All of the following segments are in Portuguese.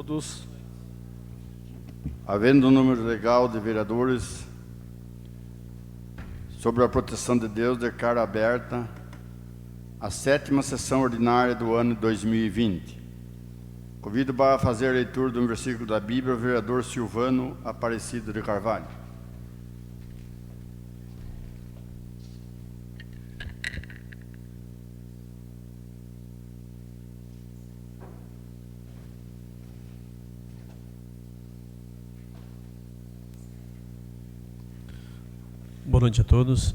todos. Havendo um número legal de vereadores, sobre a proteção de Deus, declaro aberta a 7ª sessão ordinária do ano 2020. Convido para fazer a leitura de um versículo da Bíblia o vereador Silvano Aparecido de Carvalho. Boa noite a todos.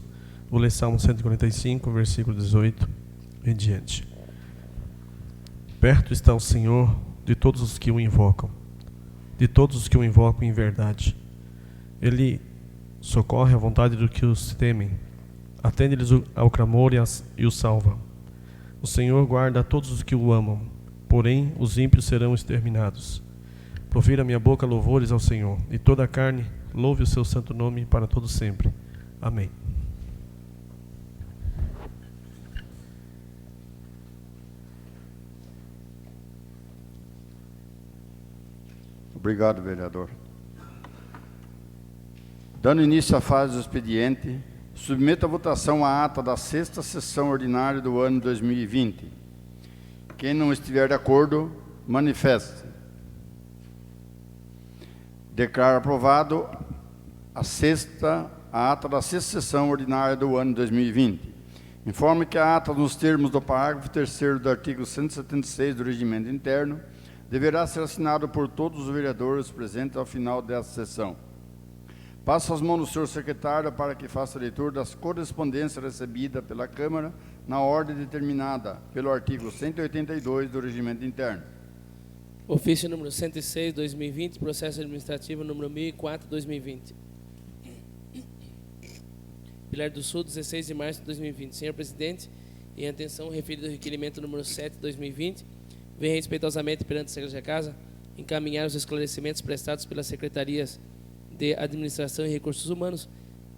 Vou ler Salmo 145, versículo 18 em diante. Perto está o Senhor de todos os que o invocam, de todos os que o invocam em verdade. Ele socorre a vontade dos que os temem, atende-lhes ao clamor e os salva. O Senhor guarda a todos os que o amam, porém os ímpios serão exterminados. Profira minha boca louvores ao Senhor, e toda a carne louve o seu santo nome para todo sempre. Amém. Obrigado, vereador. Dando início à fase do expediente, submeto à votação a ata da 6ª sessão ordinária do ano 2020. Quem não estiver de acordo, manifeste. Declaro aprovado a ata da 6ª sessão ordinária do ano 2020. Informo que a ata, nos termos do parágrafo 3º do artigo 176 do Regimento Interno, deverá ser assinado por todos os vereadores presentes ao final desta sessão. Passo as mãos do senhor secretário para que faça a leitura das correspondências recebidas pela Câmara na ordem determinada pelo artigo 182 do Regimento Interno. Ofício número 106/2020, processo administrativo número 1004/2020. Pilar do Sul, 16 de março de 2020. Senhor presidente, em atenção ao referido requerimento número 7/2020, venho respeitosamente perante a Secretaria da Casa encaminhar os esclarecimentos prestados pelas Secretarias de Administração e Recursos Humanos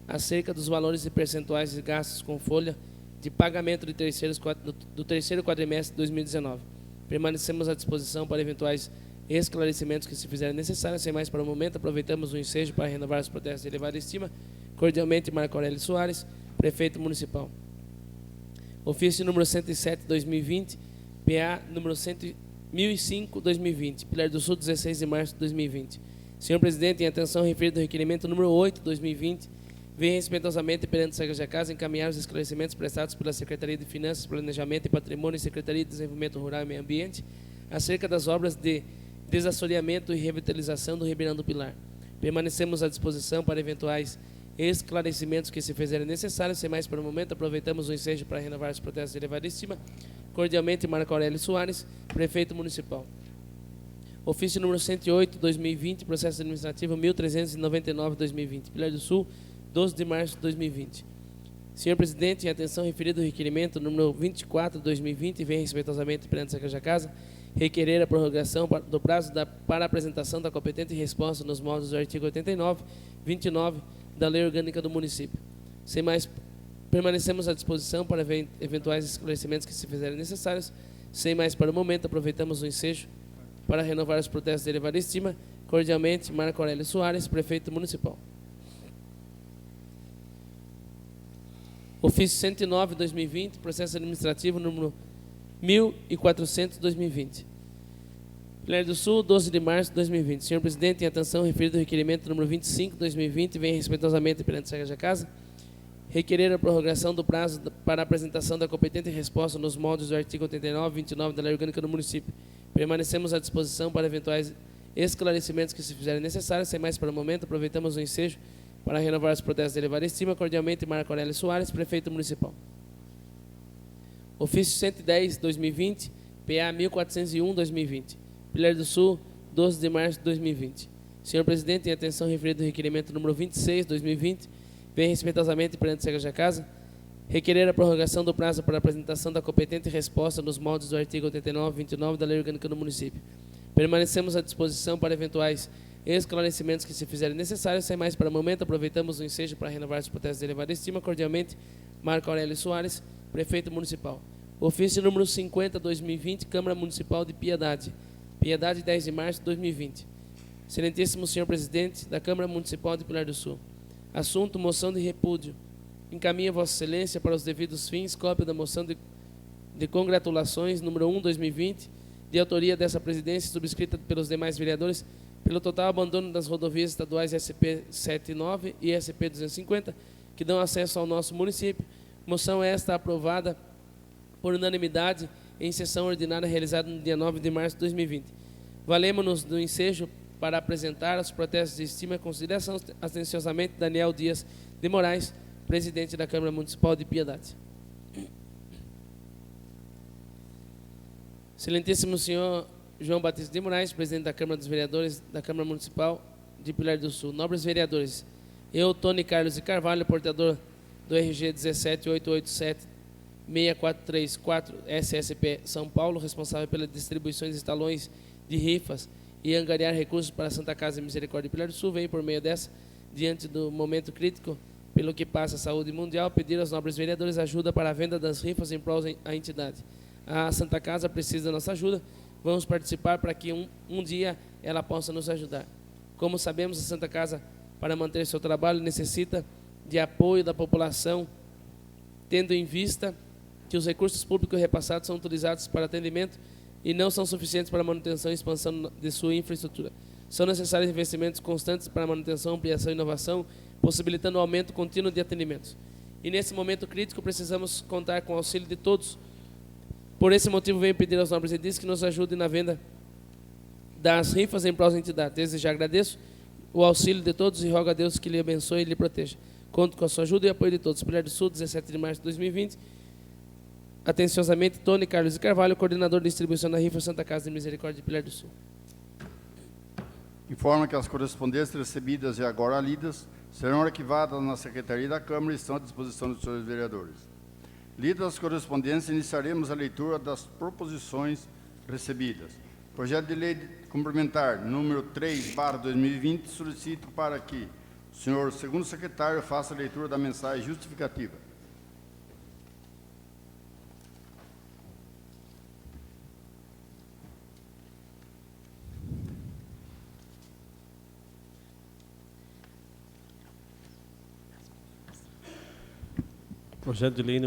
acerca dos valores e percentuais de gastos com folha de pagamento do terceiro quadrimestre de 2019. Permanecemos à disposição para eventuais esclarecimentos que se fizerem necessários. Sem mais para o momento, aproveitamos o ensejo para renovar os protestos de elevada estima. Cordialmente, Marco Aurélio Soares, Prefeito Municipal. Ofício número 107/2020, PA número 1005/2020, Pilar do Sul, 16 de março de 2020. Senhor presidente, em atenção ao referido requerimento número 8/2020, venho respeitosamente perante a Secretaria da Casa encaminhar os esclarecimentos prestados pela Secretaria de Finanças, Planejamento e Patrimônio e Secretaria de Desenvolvimento Rural e Meio Ambiente acerca das obras de desassoreamento e revitalização do Ribeirão do Pilar. Permanecemos à disposição para eventuais esclarecimentos que se fizerem necessários. Sem mais por um momento, aproveitamos o ensejo para renovar os protestos de elevada estima. Cordialmente, Marco Aurélio Soares, Prefeito Municipal. Ofício número 108/2020, processo administrativo 1399/2020, Pilar do Sul, 12 de março de 2020. Senhor presidente, em atenção referido ao requerimento número 24/2020, vem respeitosamente perante a Secretaria da Casa requerer a prorrogação do prazo para apresentação da competente resposta nos moldes do artigo 89, 29 da Lei Orgânica do Município. Sem mais, permanecemos à disposição para eventuais esclarecimentos que se fizerem necessários. Sem mais para o momento, aproveitamos o ensejo para renovar os protestos de elevada estima. Cordialmente, Marco Aurélio Soares, Prefeito Municipal. Ofício 109/2020, processo administrativo número 1400/2020. Pilar do Sul, 12 de março de 2020. Senhor presidente, em atenção referido ao requerimento número 25/2020, vem respeitosamente perante a Secretaria da Casa requerer a prorrogação do prazo para a apresentação da competente resposta nos moldes do artigo 89 e 29 da Lei Orgânica do Município. Permanecemos à disposição para eventuais esclarecimentos que se fizerem necessários. Sem mais para o momento, aproveitamos o ensejo para renovar os protestos de elevada estima. Cordialmente, Marco Aurélio Soares, Prefeito Municipal. Ofício 110/2020, PA 1401/2020, Pilar do Sul, 12 de março de 2020. Senhor presidente, em atenção referido ao requerimento número 26/2020, vem respeitosamente perante a Secretaria da Casa requerer a prorrogação do prazo para a apresentação da competente resposta nos moldes do artigo 89 e 29 da Lei Orgânica do Município. Permanecemos à disposição para eventuais esclarecimentos que se fizerem necessários. Sem mais para o momento, aproveitamos o ensejo para renovar os protestos de elevada estima. Cordialmente, Marco Aurélio Soares, Prefeito Municipal. Ofício número 50/2020, Câmara Municipal de Piedade. Piedade, 10 de março de 2020. Excelentíssimo senhor presidente da Câmara Municipal de Pilar do Sul. Assunto: moção de repúdio. Encaminha Vossa Excelência para os devidos fins cópia da moção de congratulações número 1/2020, de autoria dessa presidência, subscrita pelos demais vereadores, pelo total abandono das rodovias estaduais SP-79 e SP-250, que dão acesso ao nosso município. Moção esta aprovada por unanimidade em sessão ordinária realizada no dia 9 de março de 2020. Valemos-nos do ensejo para apresentar os protestos de estima e consideração. Atenciosamente, Daniel Dias de Moraes, presidente da Câmara Municipal de Piedade. Excelentíssimo senhor João Batista de Moraes, presidente da Câmara dos Vereadores da Câmara Municipal de Pilar do Sul. Nobres vereadores, eu, Tony Carlos de Carvalho, portador do RG 17887-6434 SSP São Paulo, responsável pelas distribuições de talões de rifas e angariar recursos para a Santa Casa de Misericórdia de Pilar do Sul, venho por meio dessa, diante do momento crítico pelo que passa a saúde mundial, pedir aos nobres vereadores ajuda para a venda das rifas em prol da entidade. A Santa Casa precisa da nossa ajuda, vamos participar para que um dia ela possa nos ajudar. Como sabemos, a Santa Casa, para manter seu trabalho, necessita de apoio da população, tendo em vista que os recursos públicos repassados são utilizados para atendimento e não são suficientes para a manutenção e expansão de sua infraestrutura. São necessários investimentos constantes para a manutenção, ampliação e inovação, possibilitando o aumento contínuo de atendimentos. E nesse momento crítico precisamos contar com o auxílio de todos. Por esse motivo venho pedir aos nobres edis que nos ajudem na venda das rifas em prol da entidade. Desde já agradeço o auxílio de todos e rogo a Deus que lhe abençoe e lhe proteja. Conto com a sua ajuda e apoio de todos. Pilar do Sul, 17 de março de 2020. Atenciosamente, Tony Carlos de Carvalho, coordenador de distribuição da rifa Santa Casa de Misericórdia de Pilar do Sul. Informa que as correspondências recebidas e agora lidas serão arquivadas na Secretaria da Câmara e estão à disposição dos senhores vereadores. Lidas as correspondências, iniciaremos a leitura das proposições recebidas. Projeto de Lei Complementar número 3/2020, solicito para que o senhor segundo secretário faça a leitura da mensagem justificativa. Projeto de Lei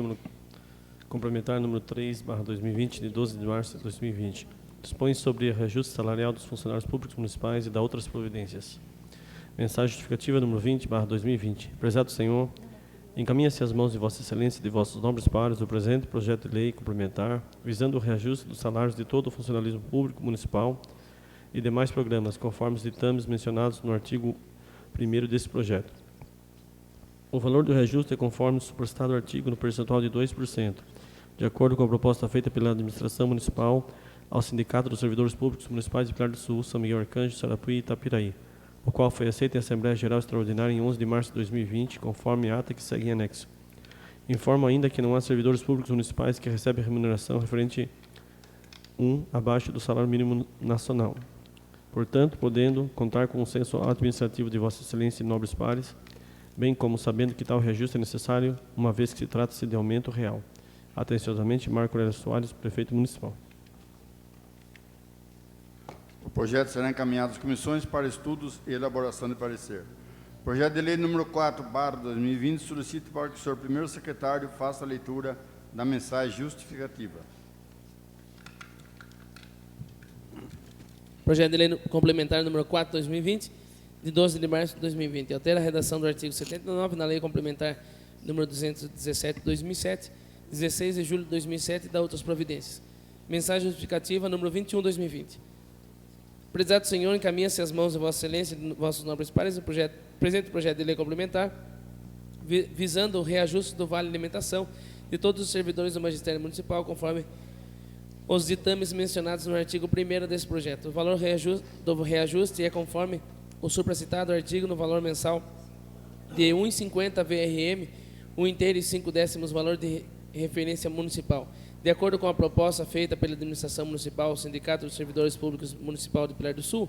Complementar número 3/2020, de 12 de março de 2020. Dispõe sobre reajuste salarial dos funcionários públicos municipais e da outras providências. Mensagem justificativa número 20/2020. Prezado Senhor, encaminha-se às mãos de Vossa Excelência e de vossos nobres pares o presente projeto de lei complementar, visando o reajuste dos salários de todo o funcionalismo público municipal e demais programas, conforme os ditames mencionados no artigo 1º desse projeto. O valor do reajuste é conforme o supracitado artigo no percentual de 2%, de acordo com a proposta feita pela administração municipal ao Sindicato dos Servidores Públicos Municipais de Pilar do Sul, São Miguel Arcanjo, Sarapuí e Itapiraí, o qual foi aceito em Assembleia Geral Extraordinária em 11 de março de 2020, conforme a ata que segue em anexo. Informo ainda que não há servidores públicos municipais que recebem remuneração referente 1 abaixo do salário mínimo nacional. Portanto, podendo contar com o consenso administrativo de Vossa Excelência e nobres pares, bem como sabendo que tal reajuste é necessário, uma vez que se trata-se de aumento real. Atenciosamente, Marco Aurélio Soares, prefeito municipal. O projeto será encaminhado às comissões para estudos e elaboração de parecer. Projeto de Lei número 4/2020, solicito para que o senhor primeiro secretário faça a leitura da mensagem justificativa. Projeto de Lei Complementar número 4/2020, de 12 de março de 2020. Altera a redação do artigo 79 na Lei Complementar número 217/2007, 16 de julho de 2007 e da outras providências. Mensagem justificativa número 21/2020. Prezado Senhor, encaminha-se às mãos de Vossa Excelência e de vossos nobres pares o presente projeto de lei complementar, visando o reajuste do Vale Alimentação de todos os servidores do Magistério Municipal, conforme os ditames mencionados no artigo 1º desse projeto. O valor do reajuste é conforme o supracitado artigo no valor mensal de 1,50 VRM, 1 inteiro e 5 décimos valor de referência municipal. De acordo com a proposta feita pela administração municipal, o Sindicato dos Servidores Públicos Municipal de Pilar do Sul,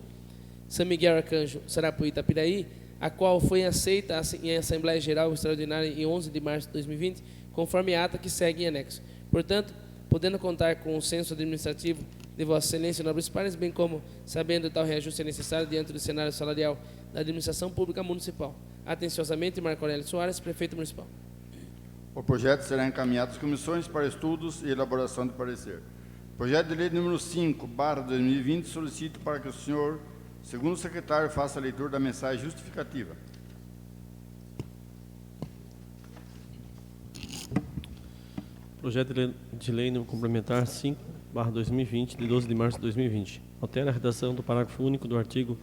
São Miguel Arcanjo, Sarapuí e Itapiraí, a qual foi aceita em Assembleia Geral Extraordinária em 11 de março de 2020, conforme a ata que segue em anexo. Portanto, podendo contar com o censo administrativo de Vossa Excelência e nobres pares, bem como sabendo tal reajuste é necessário diante do cenário salarial da administração pública municipal. Atenciosamente, Marco Aurélio Soares, Prefeito Municipal. O projeto será encaminhado às comissões para estudos e elaboração de parecer. Projeto de lei número 5/2020, solicito para que o senhor, segundo o secretário, faça a leitura da mensagem justificativa. Projeto de lei complementar 5/2020, de 12 de março de 2020. Altera a redação do parágrafo único do artigo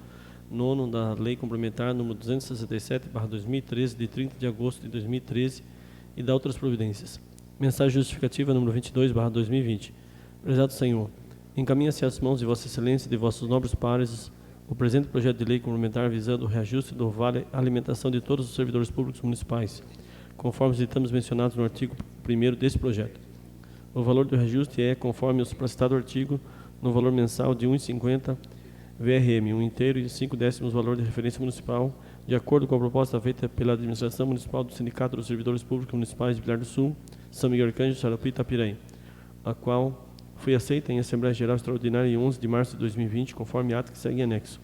9º da Lei Complementar número 267/2013, de 30 de agosto de 2013, e dá outras providências. Mensagem justificativa número 22/2020. Prezado Senhor, encaminha-se às mãos de Vossa Excelência e de vossos nobres pares o presente projeto de lei complementar visando o reajuste do vale alimentação de todos os servidores públicos municipais, conforme os ditames mencionados no artigo 1º deste projeto. O valor do reajuste é, conforme o supracitado artigo, no valor mensal de 1,50 VRM, 1 inteiro e 5 décimos valor de referência municipal, de acordo com a proposta feita pela Administração Municipal do Sindicato dos Servidores Públicos Municipais de Pilar do Sul, São Miguel Arcanjo, Xarapi e Itapiraí, a qual foi aceita em Assembleia Geral Extraordinária em 11 de março de 2020, conforme ato que segue em anexo.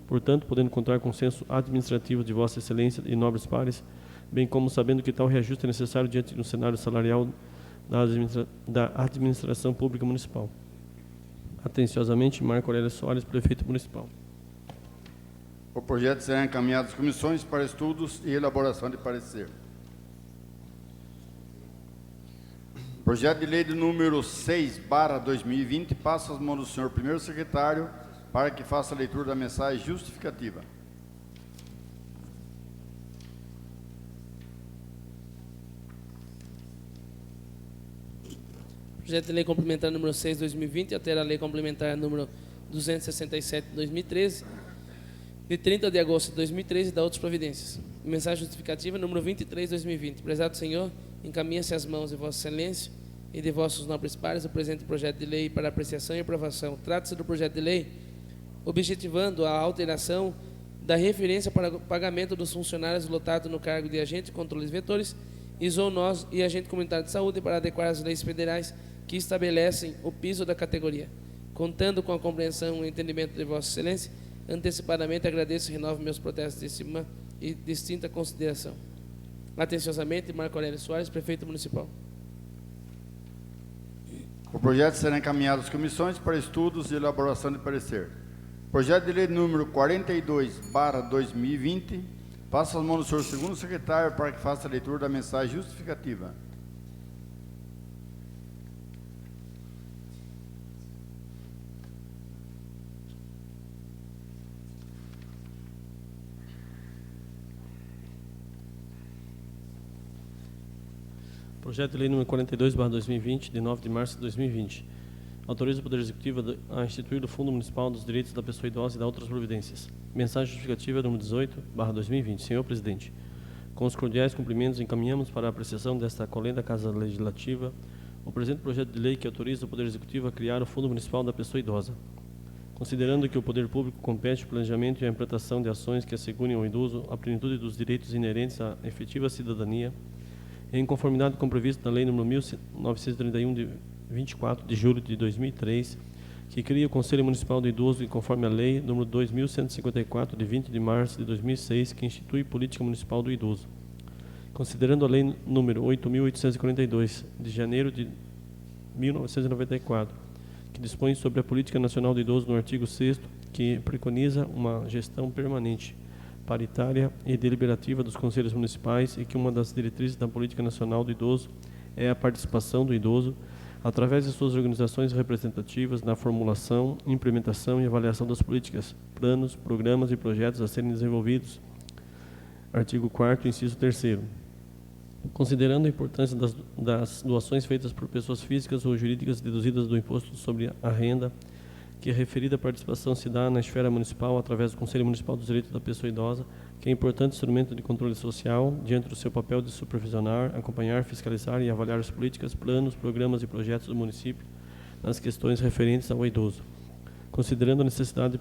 Portanto, podendo contar com consenso administrativo de Vossa Excelência e nobres pares, bem como sabendo que tal reajuste é necessário diante do cenário salarial da administração pública municipal. Atenciosamente, Marco Aurélio Soares, Prefeito Municipal. O projeto será encaminhado às comissões para estudos e elaboração de parecer. Projeto de lei do número 6/2020 passa às mãos do senhor primeiro secretário para que faça a leitura da mensagem justificativa. Projeto de lei complementar número 6/2020, altera a lei complementar número 267/2013, de 30 de agosto de 2013 e dá outras providências. Mensagem justificativa número 23/2020. Prezado Senhor, encaminha-se às mãos de Vossa Excelência e de vossos nobres pares o presente projeto de lei para apreciação e aprovação. Trata-se do projeto de lei objetivando a alteração da referência para o pagamento dos funcionários lotados no cargo de agente de controles vetores e zoonoses e agente comunitário de saúde para adequar as leis federais que estabelecem o piso da categoria. Contando com a compreensão e entendimento de Vossa Excelência, antecipadamente agradeço e renovo meus protestos de estima e distinta consideração. Atenciosamente, Marco Aurélio Soares, Prefeito Municipal. O projeto será encaminhado às comissões para estudos e elaboração de parecer. Projeto de lei número 42/2020 passa às mãos do senhor segundo secretário para que faça a leitura da mensagem justificativa. Projeto de lei número 42/2020, de 9 de março de 2020. Autoriza o Poder Executivo a instituir o Fundo Municipal dos Direitos da Pessoa Idosa e da outras providências. Mensagem justificativa número 18/2020. Senhor Presidente, com os cordiais cumprimentos, encaminhamos para a apreciação desta acolhida Casa Legislativa o presente projeto de lei que autoriza o Poder Executivo a criar o Fundo Municipal da Pessoa Idosa. Considerando que o Poder Público compete o planejamento e a implantação de ações que assegurem ao idoso a plenitude dos direitos inerentes à efetiva cidadania, em conformidade com o previsto na Lei nº 1931, de 24 de julho de 2003, que cria o Conselho Municipal do Idoso e conforme a Lei nº 2154, de 20 de março de 2006, que institui Política Municipal do Idoso. Considerando a Lei nº 8.842, de janeiro de 1994, que dispõe sobre a Política Nacional do Idoso no artigo 6º, que preconiza uma gestão permanente, paritária e deliberativa dos conselhos municipais e que uma das diretrizes da Política Nacional do Idoso é a participação do idoso através de suas organizações representativas na formulação, implementação e avaliação das políticas, planos, programas e projetos a serem desenvolvidos. Artigo 4º, inciso 3º. Considerando a importância das doações feitas por pessoas físicas ou jurídicas deduzidas do imposto sobre a renda, que a referida participação se dá na esfera municipal através do Conselho Municipal dos Direitos da Pessoa Idosa, que é importante instrumento de controle social, diante do seu papel de supervisionar, acompanhar, fiscalizar e avaliar as políticas, planos, programas e projetos do município nas questões referentes ao idoso. Considerando a necessidade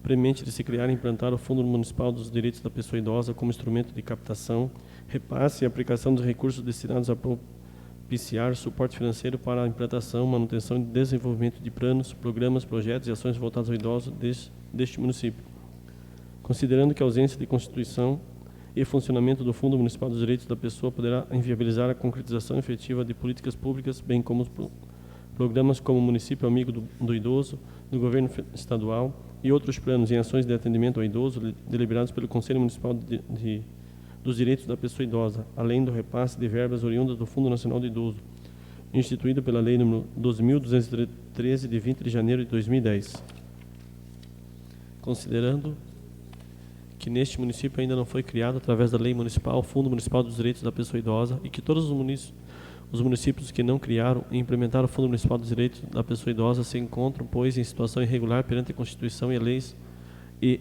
premente de se criar e implantar o Fundo Municipal dos Direitos da Pessoa Idosa como instrumento de captação, repasse e aplicação dos recursos destinados à propiciar suporte financeiro para a implantação, manutenção e desenvolvimento de planos, programas, projetos e ações voltados ao idoso deste município. Considerando que a ausência de constituição e funcionamento do Fundo Municipal dos Direitos da Pessoa poderá inviabilizar a concretização efetiva de políticas públicas, bem como os programas como o Município Amigo do Idoso, do Governo Estadual e outros planos em ações de atendimento ao idoso deliberados pelo Conselho Municipal dos Direitos da Pessoa Idosa, além do repasse de verbas oriundas do Fundo Nacional do Idoso, instituído pela Lei nº 12.213, de 20 de janeiro de 2010. Considerando que neste município ainda não foi criado, através da Lei Municipal, o Fundo Municipal dos Direitos da Pessoa Idosa, e que todos os municípios que não criaram e implementaram o Fundo Municipal dos Direitos da Pessoa Idosa se encontram, pois, em situação irregular perante a Constituição e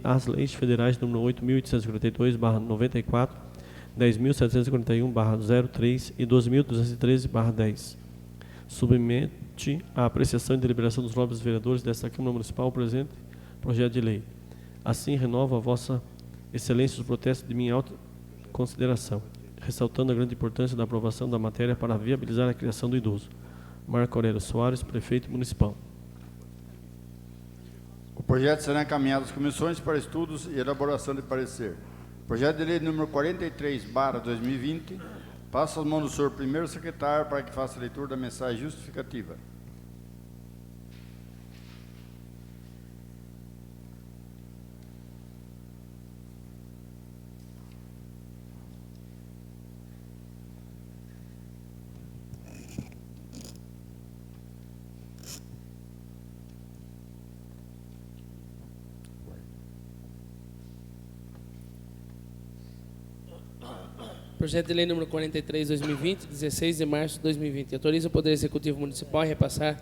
as leis federais nº 8.842/94, 10.741/03 e 12.213/10. Submete à apreciação e deliberação dos nobres vereadores desta Câmara Municipal o presente projeto de lei. Assim, renovo a vossa excelência os protestos de minha alta consideração, ressaltando a grande importância da aprovação da matéria para viabilizar a criação do idoso. Marco Aurélio Soares, Prefeito Municipal. O projeto será encaminhado às comissões para estudos e elaboração de parecer. Projeto de lei número 43/2020 passa às mãos do senhor primeiro secretário para que faça a leitura da mensagem justificativa. Projeto de lei número 43/2020, 16 de março de 2020. Autoriza o Poder Executivo Municipal a repassar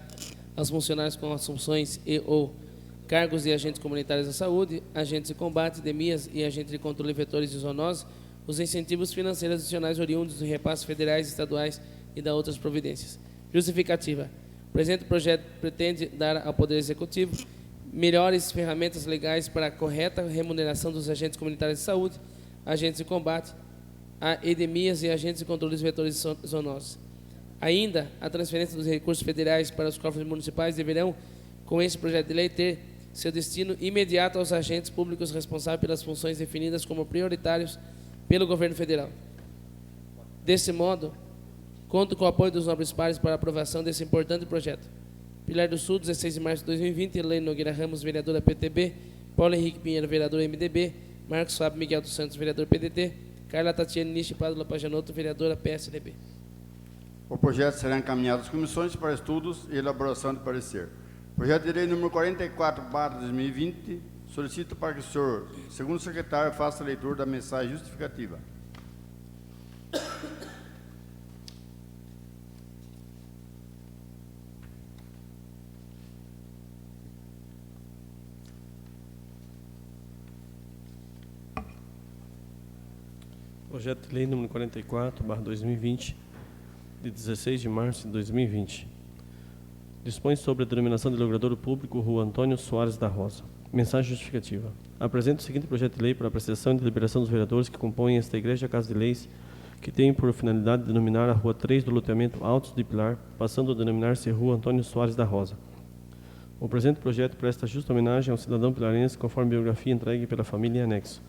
aos funcionários com assunções e ou cargos de agentes comunitários da saúde, agentes de combate, endemias e agentes de controle de vetores de zoonose, os incentivos financeiros adicionais oriundos de repasses federais, estaduais e da outras providências. Justificativa. O presente projeto pretende dar ao Poder Executivo melhores ferramentas legais para a correta remuneração dos agentes comunitários de saúde, agentes de combate a endemias e agentes de controle dos vetores zoonoses. Ainda, a transferência dos recursos federais para os cofres municipais deverão, com esse projeto de lei, ter seu destino imediato aos agentes públicos responsáveis pelas funções definidas como prioritários pelo governo federal. Desse modo, conto com o apoio dos nobres pares para a aprovação desse importante projeto. Pilar do Sul, 16 de março de 2020, Helene Nogueira Ramos, vereadora PTB, Paulo Henrique Pinheiro, vereador MDB, Marcos Fábio Miguel dos Santos, vereador PDT, Carla Tatiane Nishi Pádua Paganoto, vereadora PSDB. O projeto será encaminhado às comissões para estudos e elaboração de parecer. Projeto de lei número 44/2020 solicito para que o senhor segundo secretário faça a leitura da mensagem justificativa. Projeto de lei número 44/2020, de 16 de março de 2020. Dispõe sobre a denominação de logrador público Rua Antônio Soares da Rosa. Mensagem justificativa. Apresento o seguinte projeto de lei para apreciação e deliberação dos vereadores que compõem esta Igreja Casa de Leis, que tem por finalidade denominar a Rua 3 do loteamento Altos de Pilar, passando a denominar-se Rua Antônio Soares da Rosa. O presente projeto presta justa homenagem ao cidadão pilarense, conforme biografia entregue pela família em anexo.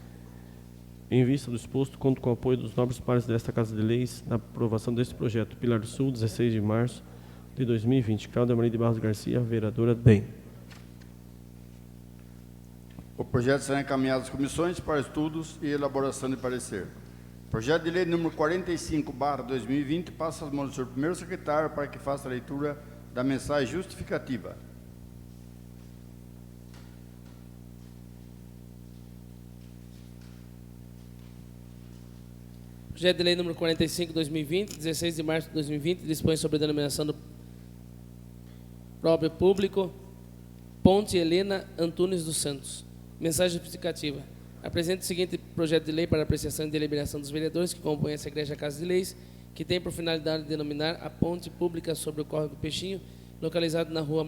Em vista do exposto, conto com o apoio dos nobres pares desta Casa de Leis na aprovação deste projeto. Pilar do Sul, 16 de março de 2020. Cláudia Maria de Barros Garcia, vereadora DEM. O projeto será encaminhado às comissões para estudos e elaboração de parecer. Projeto de lei número 45/2020 passa às mãos do senhor primeiro secretário para que faça a leitura da mensagem justificativa. Projeto de lei número 45/2020, 16 de março de 2020, dispõe sobre a denominação do próprio público Ponte Helena Antunes dos Santos. Mensagem justificativa. Apresento o seguinte projeto de lei para apreciação e deliberação dos vereadores que compõem essa Igreja Casa de Leis, que tem por finalidade de denominar a ponte pública sobre o Córrego Peixinho, localizado na rua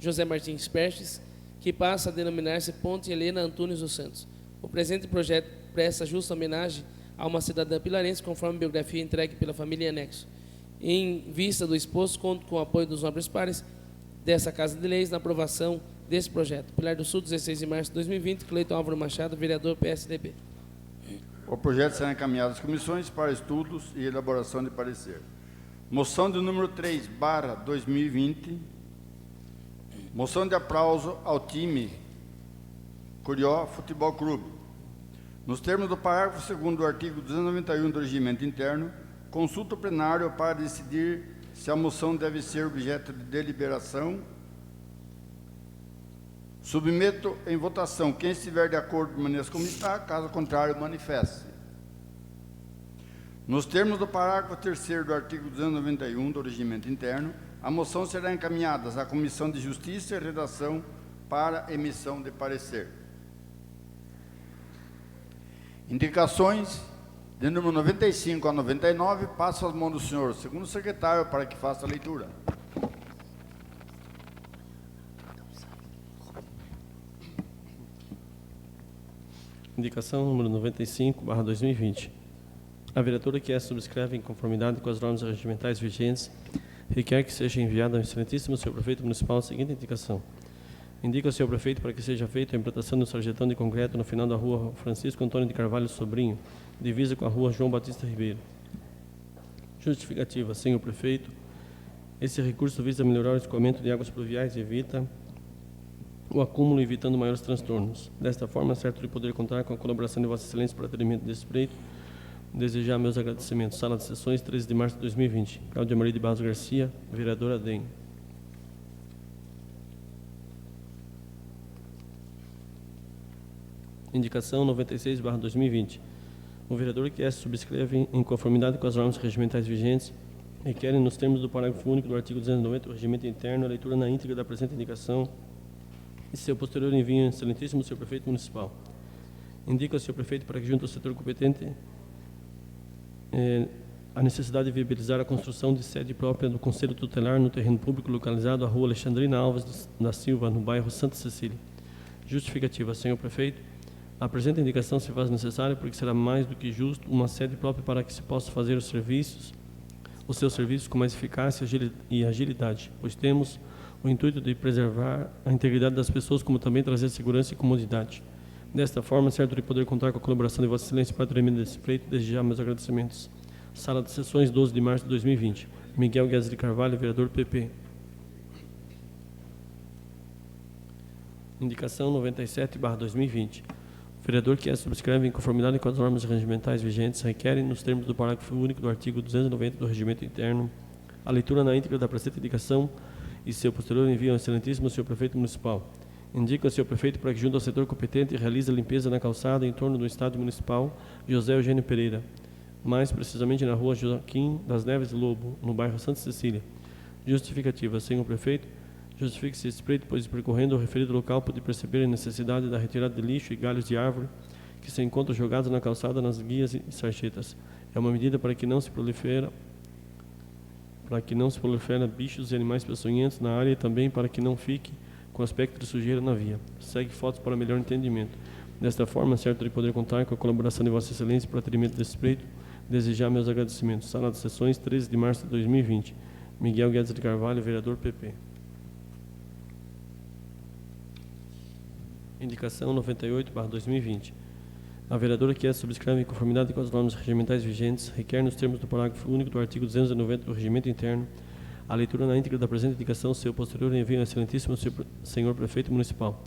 José Martins Prestes, que passa a denominar-se Ponte Helena Antunes dos Santos. O presente projeto presta justa homenagem a uma cidadã pilarense, conforme biografia entregue pela família em anexo. Em vista do exposto, conto com o apoio dos nobres pares dessa Casa de Leis na aprovação desse projeto. Pilar do Sul, 16 de março de 2020, Cleiton Álvaro Machado, vereador PSDB. O projeto será encaminhado às comissões para estudos e elaboração de parecer. Moção de número 3/2020. Moção de aplauso ao time Curió Futebol Clube. Nos termos do parágrafo 2º do artigo 291 do Regimento Interno, consulta o plenário para decidir se a moção deve ser objeto de deliberação. Submeto em votação. Quem estiver de acordo, permaneça como está. Caso contrário, manifeste. Nos termos do parágrafo 3º do artigo 291 do Regimento Interno, a moção será encaminhada à Comissão de Justiça e Redação para emissão de parecer. Indicações de número 95 a 99, passo às mãos do senhor segundo secretário para que faça a leitura. Indicação número 95/2020. A vereadora que esta subscreve em conformidade com as normas regimentais vigentes requer que seja enviada ao excelentíssimo senhor prefeito municipal a seguinte indicação. Indica ao senhor prefeito para que seja feita a implantação do sarjetão de concreto no final da rua Francisco Antônio de Carvalho Sobrinho, divisa com a rua João Batista Ribeiro. Justificativa. Senhor prefeito, esse recurso visa melhorar o escoamento de águas pluviais e evita o acúmulo, evitando maiores transtornos. Desta forma, certo de poder contar com a colaboração de Vossa Excelência para atendimento desse pleito, desejar meus agradecimentos. Sala de Sessões, 13 de março de 2020. Cláudia Maria de Barros Garcia, vereadora DEM. Indicação 96/2020. O vereador que esta subscreve em conformidade com as normas regimentais vigentes requerem, nos termos do parágrafo único do artigo 290 do Regimento Interno, a leitura na íntegra da presente indicação e seu posterior envio ao excelentíssimo senhor prefeito municipal. Indica ao senhor prefeito para que, junto ao setor competente, a necessidade de viabilizar a construção de sede própria do Conselho Tutelar no terreno público localizado à rua Alexandrina Alves da Silva, no bairro Santa Cecília. Justificativa. Senhor prefeito, a presente indicação se faz necessária porque será mais do que justo uma sede própria para que se possa fazer os seus serviços com mais eficácia e agilidade, pois temos o intuito de preservar a integridade das pessoas, como também trazer segurança e comodidade. Desta forma, certo de poder contar com a colaboração de Vossa Excelência para o atendimento desse pleito, desejar meus agradecimentos. Sala de Sessões, 12 de março de 2020. Miguel Guedes de Carvalho, vereador PP. Indicação 97/2020. O vereador que subscreve em conformidade com as normas regimentais vigentes requer, nos termos do parágrafo único do artigo 290 do Regimento Interno, a leitura na íntegra da presente indicação e seu posterior envio ao excelentíssimo senhor prefeito municipal. Indica ao senhor prefeito para que, junto ao setor competente, realize a limpeza na calçada em torno do estádio municipal José Eugênio Pereira, mais precisamente na rua Joaquim das Neves Lobo, no bairro Santa Cecília. Justificativa. Senhor prefeito, justifique-se esse pleito, pois percorrendo o referido local pude perceber a necessidade da retirada de lixo e galhos de árvore que se encontram jogados na calçada, nas guias e sarjetas. É uma medida para que não se prolifera bichos e animais peçonhentos na área e também para que não fique com aspecto de sujeira na via. Segue fotos para melhor entendimento. Desta forma, certo de poder contar com a colaboração de Vossa Excelência para o atendimento desse pleito, desejar meus agradecimentos. Sala de Sessões, 13 de março de 2020. Miguel Guedes de Carvalho, vereador PP. Indicação 98/2020. A vereadora que subscreve em conformidade com as normas regimentais vigentes requer, nos termos do parágrafo único do artigo 290 do Regimento Interno, a leitura na íntegra da presente indicação, seu posterior envio ao excelentíssimo senhor prefeito municipal.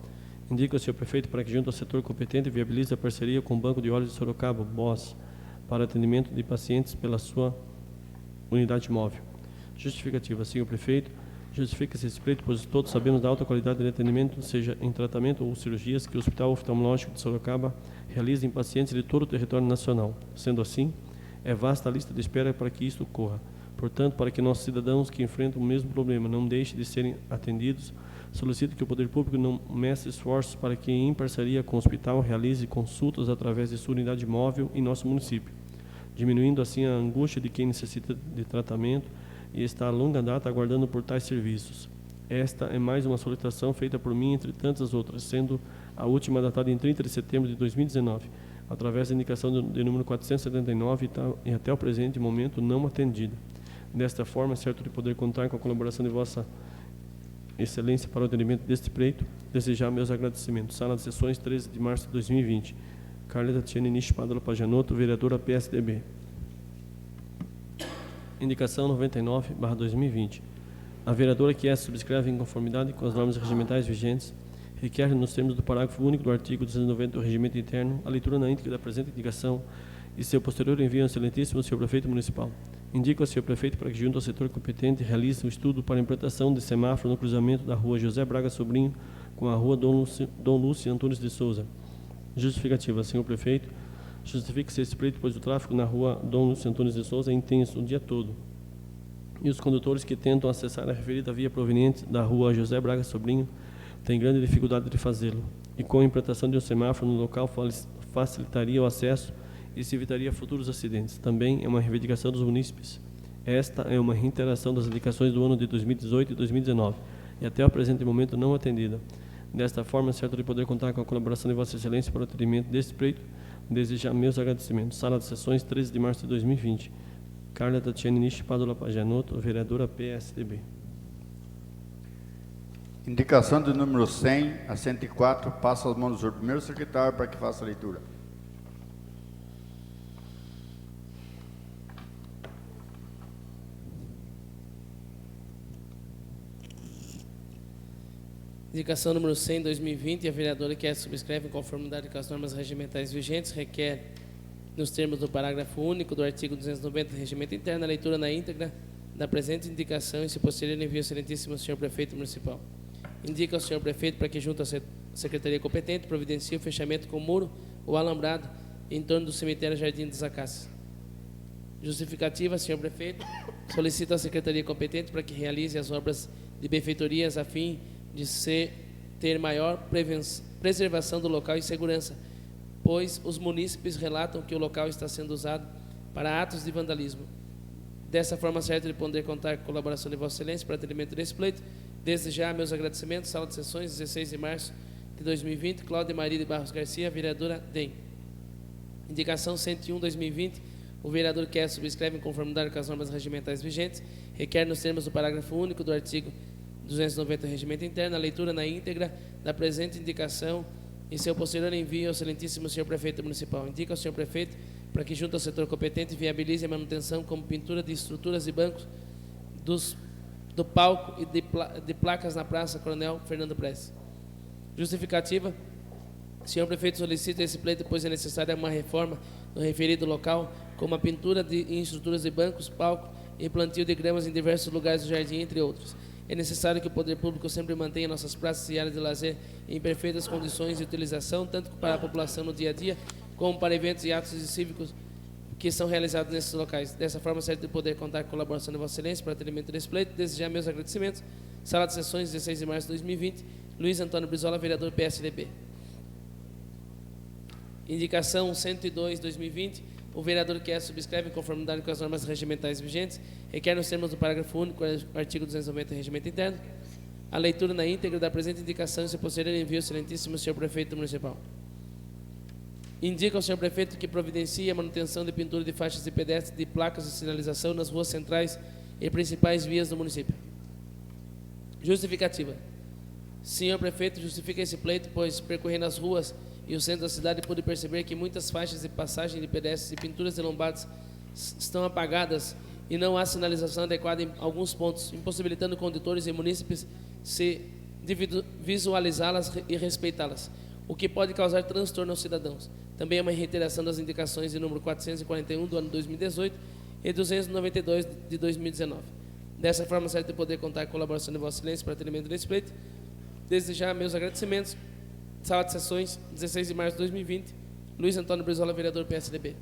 Indica ao senhor prefeito para que, junto ao setor competente, viabilize a parceria com o Banco de Óleos de Sorocaba, BOS, para atendimento de pacientes pela sua unidade móvel. Justificativa. Senhor prefeito, justifica-se esse pleito, pois todos sabemos da alta qualidade de atendimento, seja em tratamento ou cirurgias, que o Hospital Oftalmológico de Sorocaba realiza em pacientes de todo o território nacional. Sendo assim, é vasta a lista de espera para que isto ocorra. Portanto, para que nossos cidadãos que enfrentam o mesmo problema não deixem de serem atendidos, solicito que o poder público não meça esforços para que, em parceria com o hospital, realize consultas através de sua unidade móvel em nosso município, diminuindo assim a angústia de quem necessita de tratamento e está a longa data aguardando por tais serviços. Esta é mais uma solicitação feita por mim, entre tantas outras, sendo a última datada em 30 de setembro de 2019, através da indicação de número 479 e até o presente momento não atendida. Desta forma, certo de poder contar com a colaboração de Vossa Excelência para o atendimento deste pleito, desejar meus agradecimentos. Sala de Sessões, 13 de março de 2020. Carla Tatiane Nishi Padula Pajanotto, vereadora PSDB. Indicação 99/2020. A vereadora que essa subscreve em conformidade com as normas regimentais vigentes requer, nos termos do parágrafo único do artigo 290 do Regimento Interno, a leitura na íntegra da presente indicação e seu posterior envio ao excelentíssimo senhor prefeito municipal. Indico ao senhor prefeito para que, junto ao setor competente, realize um estudo para a implantação de semáforo no cruzamento da rua José Braga Sobrinho com a rua Dom Lúcio Antunes de Souza. Justificativa. Senhor prefeito, justifique-se esse pleito, pois o tráfego na rua Dom Lúcio Antunes de Souza é intenso o dia todo. E os condutores que tentam acessar a referida via proveniente da rua José Braga Sobrinho têm grande dificuldade de fazê-lo. E com a implantação de um semáforo no local facilitaria o acesso e se evitaria futuros acidentes. Também é uma reivindicação dos munícipes. Esta é uma reiteração das indicações do ano de 2018 e 2019, e até o presente momento não atendida. Desta forma, certo de poder contar com a colaboração de Vossa Excelência para o atendimento deste pleito, desejar meus agradecimentos. Sala de Sessões, 13 de março de 2020. Carla Tatiane Nishi Padula Pajanotto, vereadora PSDB. Indicação do número 100 a 104, passa as mãos do senhor primeiro secretário para que faça a leitura. Indicação número 100, 2020, a vereadora que essa subscreve em conformidade com as normas regimentais vigentes requer, nos termos do parágrafo único do artigo 290 do Regimento Interno, a leitura na íntegra da presente indicação e, se posterior, envio ao excelentíssimo senhor prefeito municipal. Indica ao senhor prefeito para que, junto à secretaria competente, providencie o fechamento com muro ou alambrado em torno do cemitério Jardim das Acácias. Justificativa. Senhor prefeito, solicita à secretaria competente para que realize as obras de benfeitorias a fim de ter maior preservação do local e segurança, pois os munícipes relatam que o local está sendo usado para atos de vandalismo. Dessa forma, certo de poder contar com a colaboração de Vossa Excelência para atendimento desse pleito, desde já meus agradecimentos. Sala de Sessões, 16 de março de 2020, Cláudia Maria de Barros Garcia, vereadora DEM. Indicação 101, 2020, o vereador que subscreve em conformidade com as normas regimentais vigentes, requer, nos termos do parágrafo único do artigo 290 do Regimento Interno, a leitura na íntegra da presente indicação e seu posterior envio ao excelentíssimo senhor prefeito municipal. Indica ao senhor prefeito para que, junto ao setor competente, viabilize a manutenção como pintura de estruturas e bancos do palco e de placas na Praça Coronel Fernando Prestes. Justificativa. Senhor prefeito, solicita esse pleito, pois é necessária uma reforma no referido local, como a pintura em estruturas de bancos, palco e plantio de gramas em diversos lugares do jardim, entre outros. É necessário que o poder público sempre mantenha nossas praças e áreas de lazer em perfeitas condições de utilização, tanto para a população no dia a dia, como para eventos e atos cívicos que são realizados nesses locais. Dessa forma, certo de poder contar com a colaboração de Vossa Excelência para o atendimento desse pleito, desejar meus agradecimentos. Sala de Sessões, 16 de março de 2020, Luiz Antônio Brizola, vereador PSDB. Indicação 102, 2020, o vereador que subscreve em conformidade com as normas regimentais vigentes, requer, nos termos do parágrafo único do artigo 290 do Regimento Interno, a leitura na íntegra da presente indicação e, se posterior, envio ao excelentíssimo senhor prefeito municipal. Indica ao senhor prefeito que providencie a manutenção de pintura de faixas de pedestres, de placas de sinalização nas ruas centrais e principais vias do município. Justificativa. Senhor prefeito, justifica esse pleito, pois, percorrendo as ruas e o centro da cidade, pude perceber que muitas faixas de passagem de pedestres e pinturas de lombadas estão apagadas e não há sinalização adequada em alguns pontos, impossibilitando condutores e munícipes de visualizá-las e respeitá-las, o que pode causar transtorno aos cidadãos. Também é uma reiteração das indicações de número 441 do ano 2018 e 292 de 2019. Dessa forma, certo de poder contar com a colaboração de Vossa Excelência para atendimento desse pleito, desde já meus agradecimentos. Sala de Sessões, 16 de março de 2020, Luiz Antônio Brizola, vereador PSDB.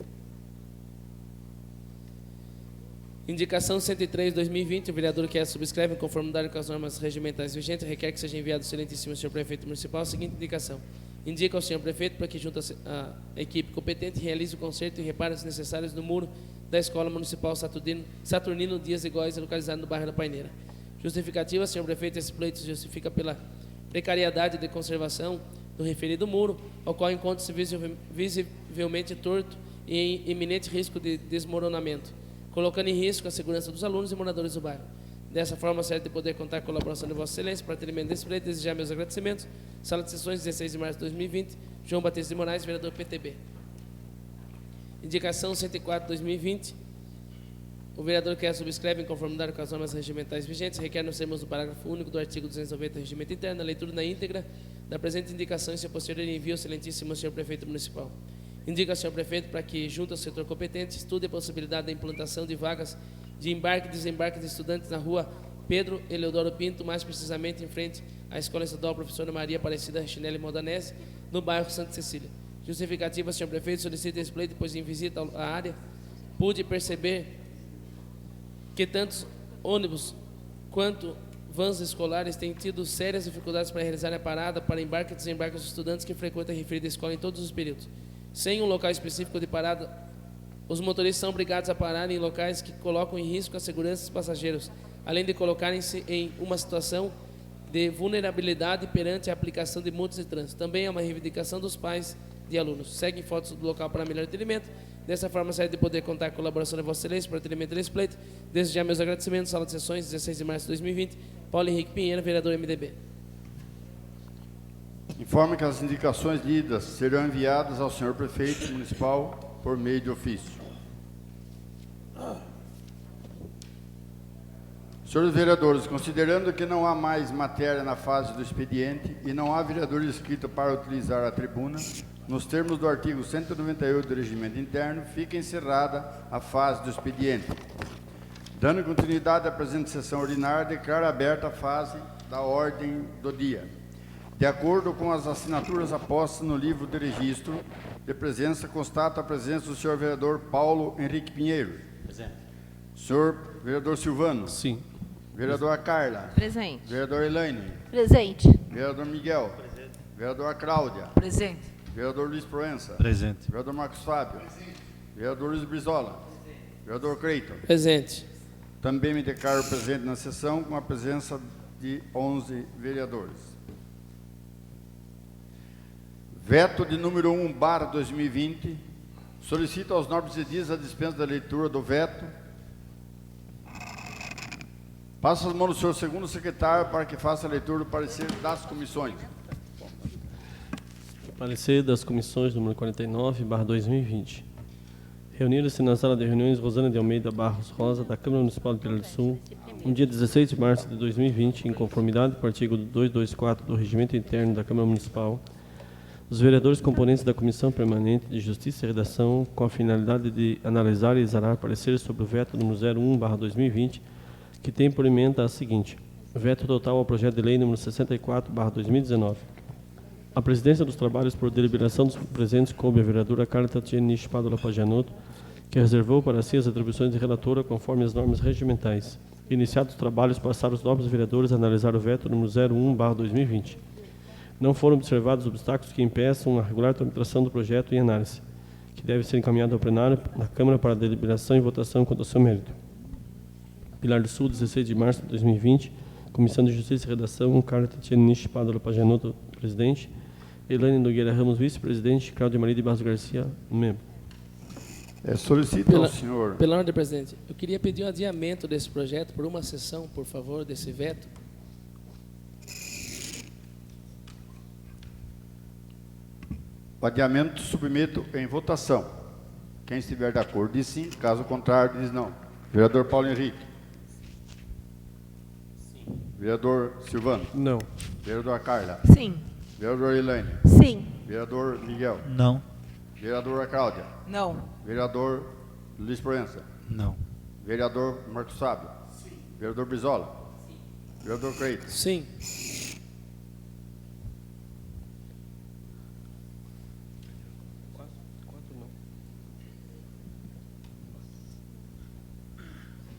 Indicação 103, 2020, o vereador que subscreve em conformidade com as normas regimentais vigentes, requer que seja enviado ao excelentíssimo senhor prefeito municipal a seguinte indicação. Indica ao senhor prefeito para que, junto à equipe competente, realize o conserto e reparos necessários no muro da Escola Municipal Saturnino Dias e Góes, localizado no bairro da Paineira. Justificativa. Senhor prefeito, esse pleito se justifica pela precariedade de conservação do referido muro, ao qual encontra-se visivelmente torto e em iminente risco de desmoronamento, colocando em risco a segurança dos alunos e moradores do bairro. Dessa forma, certo de poder contar com a colaboração de Vossa Excelência para atendimento desse pleito, desejar meus agradecimentos. Sala de sessões, 16 de março de 2020, João Batista de Moraes, vereador PTB. Indicação 104/2020. O vereador que a subscreve, em conformidade com as normas regimentais vigentes, requer nos termos do parágrafo único do artigo 290 do Regimento Interno a leitura na íntegra da presente indicação e seu posterior envio ao excelentíssimo senhor prefeito municipal. Indica ao senhor prefeito para que, junto ao setor competente, estude a possibilidade da implantação de vagas de embarque e desembarque de estudantes na rua Pedro Eleodoro Pinto, mais precisamente em frente à Escola Estadual Professora Maria Aparecida Rechinelli Modanese, no bairro Santa Cecília. Justificativa, senhor prefeito, solicita esse pleito, pois em visita à área pude perceber que tantos ônibus quanto vans escolares têm tido sérias dificuldades para realizar a parada para embarque e desembarque dos estudantes que frequentam a referida escola em todos os períodos. Sem um local específico de parada, os motoristas são obrigados a parar em locais que colocam em risco a segurança dos passageiros, além de colocarem-se em uma situação de vulnerabilidade perante a aplicação de multas de trânsito. Também é uma reivindicação dos pais de alunos. Seguem fotos do local para melhor atendimento. Dessa forma, serve de poder contar com a colaboração de Vossa Excelência para o atendimento desse pleito. Desejar meus agradecimentos. Sala de sessões, 16 de março de 2020. Paulo Henrique Pinheiro, vereador MDB. Informe que as indicações lidas serão enviadas ao senhor prefeito municipal por meio de ofício. Senhores vereadores, considerando que não há mais matéria na fase do expediente e não há vereador inscrito para utilizar a tribuna, nos termos do artigo 198 do Regimento Interno, fica encerrada a fase do expediente. Dando continuidade à presente sessão ordinária, declaro aberta a fase da ordem do dia. De acordo com as assinaturas apostas no livro de registro de presença, constato a presença do senhor vereador Paulo Henrique Pinheiro. Presente. Senhor vereador Silvano. Sim. Vereadora Carla. Presente. Vereador Elaine. Presente. Vereador Miguel. Presente. Vereadora Cláudia. Presente. Vereador Luiz Proença. Presente. Vereador Marcos Fábio. Vereador Luiz Brizola. Vereador Creiton. Presente. Também me declaro presente na sessão com a presença de 11 vereadores. Veto de número 1/2020. Solicito aos nobres edis a dispensa da leitura do veto. Passo as mãos do senhor segundo secretário para que faça a leitura do parecer das comissões. Parecer das comissões número 49/2020. Reuniram-se na sala de reuniões Rosana de Almeida Barros Rosa, da Câmara Municipal de Pira do Sul, no dia 16 de março de 2020, em conformidade com o artigo 224 do Regimento Interno da Câmara Municipal, os vereadores componentes da Comissão Permanente de Justiça e Redação, com a finalidade de analisar e exarar parecer sobre o veto número 01/2020, que tem por emenda a seguinte: veto total ao projeto de lei número 64/2019. A presidência dos trabalhos por deliberação dos presentes coube a vereadora Carla Tatiane Nish Padula Pagianotto, que reservou para si as atribuições de relatora conforme as normas regimentais. Iniciados os trabalhos, passaram os nobres vereadores a analisar o veto número 01/2020. Não foram observados obstáculos que impeçam a regular tramitação do projeto em análise, que deve ser encaminhado ao plenário na Câmara para deliberação e votação quanto ao seu mérito. Pilar do Sul, 16 de março de 2020, Comissão de Justiça e Redação, Carla Tatiane Nish Padula Pagianotto, presidente, Elaine Nogueira Ramos, vice-presidente, Cláudia Maria de Barros Garcia, membro. Solicito ao senhor. Pela ordem, presidente, eu queria pedir um adiamento desse projeto por uma sessão, por favor, desse veto. O adiamento submeto em votação. Quem estiver de acordo diz sim, caso contrário diz não. Vereador Paulo Henrique. Sim. Vereador Silvano. Não. Vereadora Carla. Sim. Vereador Elaine. Sim. Vereador Miguel. Não. Vereadora Cláudia. Não. Vereador Luiz Proença. Não. Vereador Marcos Fábio. Sim. Vereador Brizola. Sim. Vereador Creiton. Sim.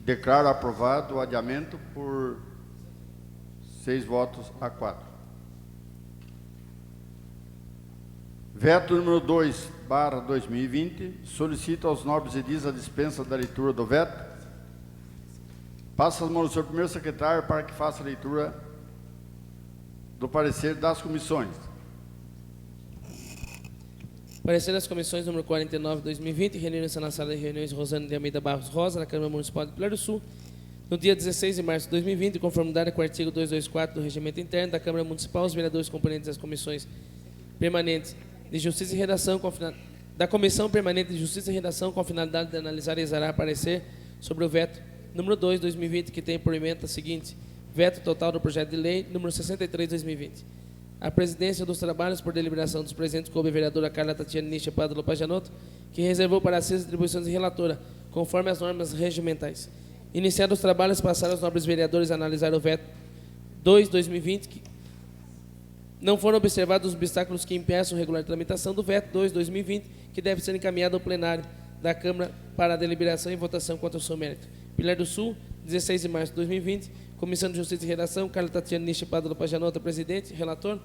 Declaro aprovado o adiamento por 6 votos a 4. Veto número 2/2020. Solicito aos nobres edis a dispensa da leitura do veto. Passo as mãos do senhor primeiro secretário para que faça a leitura do parecer das comissões. Parecer das comissões número 49 de 2020, reuniram-se na sala de reuniões Rosane de Almeida Barros Rosa, na Câmara Municipal de Pilar do Sul, no dia 16 de março de 2020, em conformidade com o artigo 224 do Regimento Interno da Câmara Municipal, os vereadores componentes das comissões permanentes de Justiça e Redação, da Comissão Permanente de Justiça e Redação, com a finalidade de analisar e exarar parecer sobre o veto número 2, 2020, que tem por emenda a seguinte: veto total do projeto de lei número 63, 2020. A presidência dos trabalhos, por deliberação dos presentes, coube a vereadora Carla Tatiana Nisha Padula Pajanotto, que reservou para si as atribuições de relatora, conforme as normas regimentais. Iniciados os trabalhos, passaram os nobres vereadores a analisar o veto 2, 2020, que não foram observados os obstáculos que impeçam a regular tramitação do veto 2, 2020, que deve ser encaminhado ao plenário da Câmara para a deliberação e votação quanto ao seu mérito. Pilar do Sul, 16 de março de 2020, Comissão de Justiça e Redação, Carla Tatiana Nisha Padula Pajanotto, presidente, relator,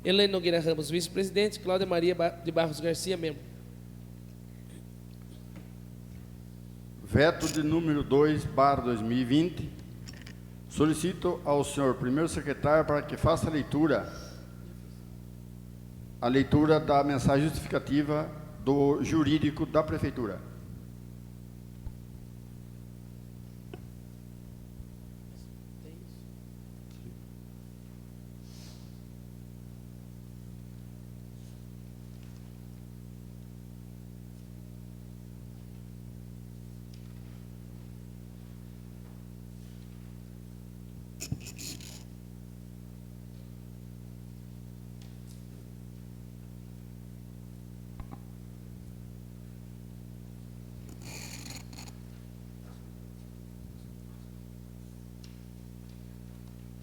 Helene Nogueira Ramos, vice-presidente, Cláudia Maria de Barros Garcia, membro. Veto de número 2/2020. Solicito ao senhor primeiro secretário para que faça a leitura da mensagem justificativa do jurídico da Prefeitura.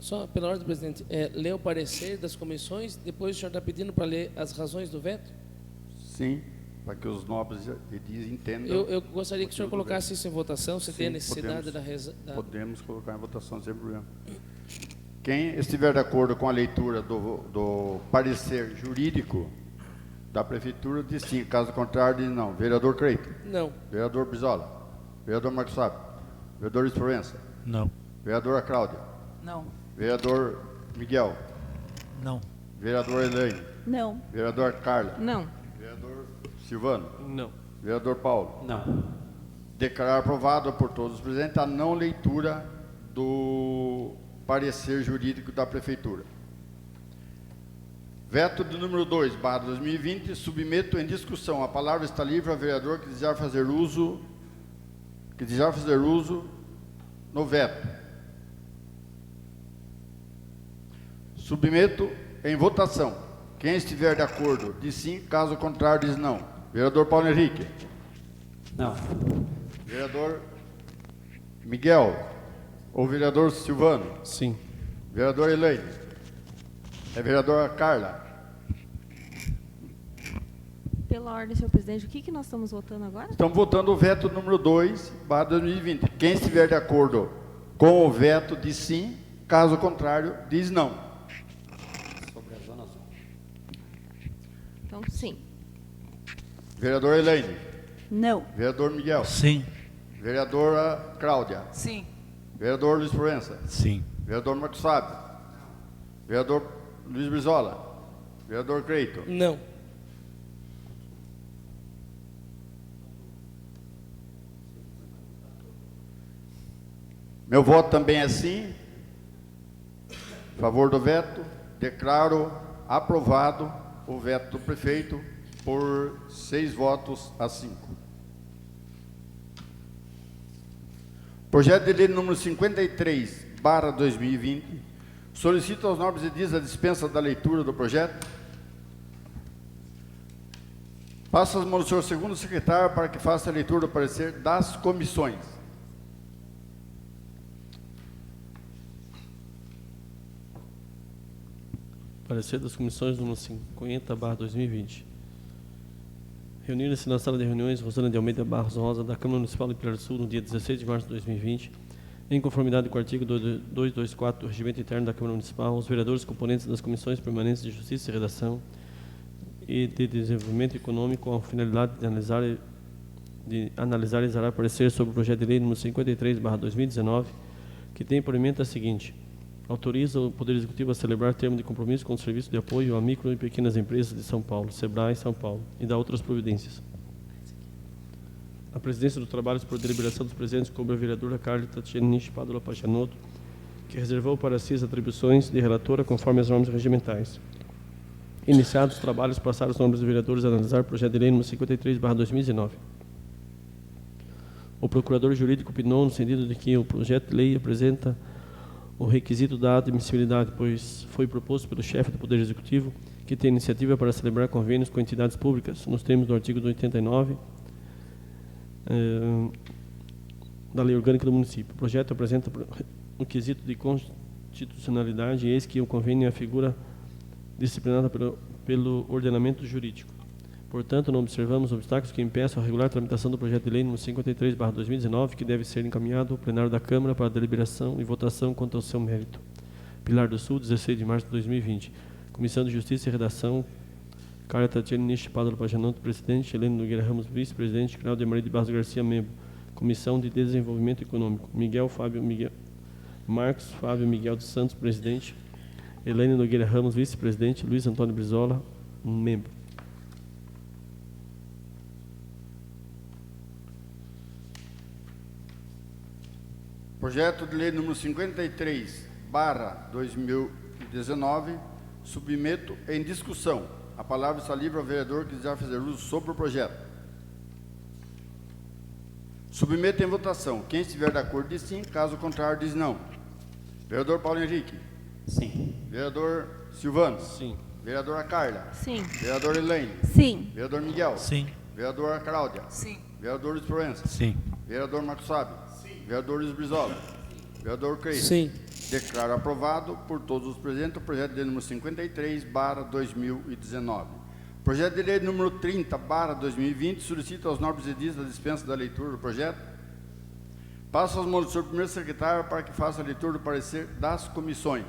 Só pela ordem, presidente, ler o parecer das comissões, depois o senhor está pedindo para ler as razões do veto? Sim, para que os nobres edis entendam. Eu gostaria que o senhor colocasse isso em votação, se Sim, tem a necessidade podemos, da... Podemos colocar em votação sem problema. Quem estiver de acordo com a leitura do parecer jurídico da Prefeitura, diz sim. Caso contrário, diz não. Vereador Creito? Não. Vereador Brizola? Vereador Marcos Fábio? Vereador Luiz Provença? Não. Vereadora Cláudia? Não. Vereador Miguel? Não. Vereador Elaine? Não. Vereador Carla? Não. Vereador Silvano? Não. Vereador Paulo? Não. Declarar aprovado por todos os presentes a não leitura do parecer jurídico da Prefeitura. Veto de número 2/2020, submeto em discussão. A palavra está livre ao vereador que desejar fazer uso no veto. Submeto em votação. Quem estiver de acordo diz sim, caso contrário diz não. Vereador Paulo Henrique? Não. Vereador Miguel? Ou vereador Silvano? Sim. Vereador Elaine? Vereadora Carla? Pela ordem, senhor presidente, o que nós estamos votando agora? Estamos votando o veto número 2/2020. Quem estiver de acordo com o veto diz sim, caso contrário diz não. Sobre a zona sul. Então, sim. Vereador Elaine? Não. Vereador Miguel? Sim. Vereadora Cláudia? Sim. Vereador Luiz Provença? Sim. Vereador Marcos Fábio? Vereador Luiz Brizola? Vereador Creito? Não. Meu voto também é sim. A favor do veto. Declaro aprovado o veto do prefeito por 6 votos a 5. Projeto de lei número 53/2020. Solicito aos nobres edis a dispensa da leitura do projeto. Passo as mãos do senhor segundo secretário para que faça a leitura do parecer das comissões. Parecer das comissões número 50/2020. Reuniram-se na sala de reuniões Rosana de Almeida Barros Rosa, da Câmara Municipal de Pilar do Sul, no dia 16 de março de 2020, em conformidade com o artigo 224 do Regimento Interno da Câmara Municipal, os vereadores componentes das comissões permanentes de Justiça e Redação e de Desenvolvimento Econômico, com a finalidade de analisar e exarar parecer sobre o projeto de lei número 53/2019, que tem por emenda a seguinte: Autoriza o Poder Executivo a celebrar termo de compromisso com o Serviço de Apoio a Micro e Pequenas Empresas de São Paulo, SEBRAE São Paulo, e dá outras providências. A presidência do trabalho por deliberação dos presentes coube a vereadora Carla Tatiana Padula Pachanotto, que reservou para si as atribuições de relatora conforme as normas regimentais. Iniciados os trabalhos, passaram os nomes dos vereadores a analisar o projeto de lei número 53/2019. O procurador jurídico opinou no sentido de que o projeto de lei apresenta o requisito da admissibilidade, pois foi proposto pelo chefe do Poder Executivo que tem iniciativa para celebrar convênios com entidades públicas, nos termos do artigo 89 da Lei Orgânica do Município. O projeto apresenta um quesito de constitucionalidade, eis que o convênio é a figura disciplinada pelo ordenamento jurídico. Portanto, não observamos obstáculos que impeçam a regular tramitação do projeto de lei número 53/2019, que deve ser encaminhado ao plenário da Câmara para deliberação e votação quanto ao seu mérito. Pilar do Sul, 16 de março de 2020. Comissão de Justiça e Redação, Carla Tatiana Padula Pachanotto, presidente; Helena Nogueira Ramos, vice-presidente; Cláudia Maria de Barros Garcia, membro. Comissão de Desenvolvimento Econômico, Marcos Fábio Miguel dos Santos, presidente; Helena Nogueira Ramos, vice-presidente; Luiz Antônio Brizola, membro. Projeto de lei número 53/2019, submeto em discussão. A palavra está livre ao vereador que desejar fazer uso sobre o projeto. Submeto em votação. Quem estiver de acordo diz sim, caso contrário diz não. Vereador Paulo Henrique. Sim. Vereador Silvano. Sim. Vereadora Carla. Sim. Vereador Elaine. Sim. Vereador Miguel. Sim. Vereadora Cláudia. Sim. Vereador Luiz Proença. Sim. Vereador Marcos Fábio. Vereador Luiz Brizola. Vereador Creio. Sim. Declaro aprovado por todos os presentes o projeto de lei número 53/2019. Projeto de lei número 30/2020 solicita aos nobres edis a dispensa da leitura do projeto. Passo às mãos do senhor primeiro secretário para que faça a leitura do parecer das comissões.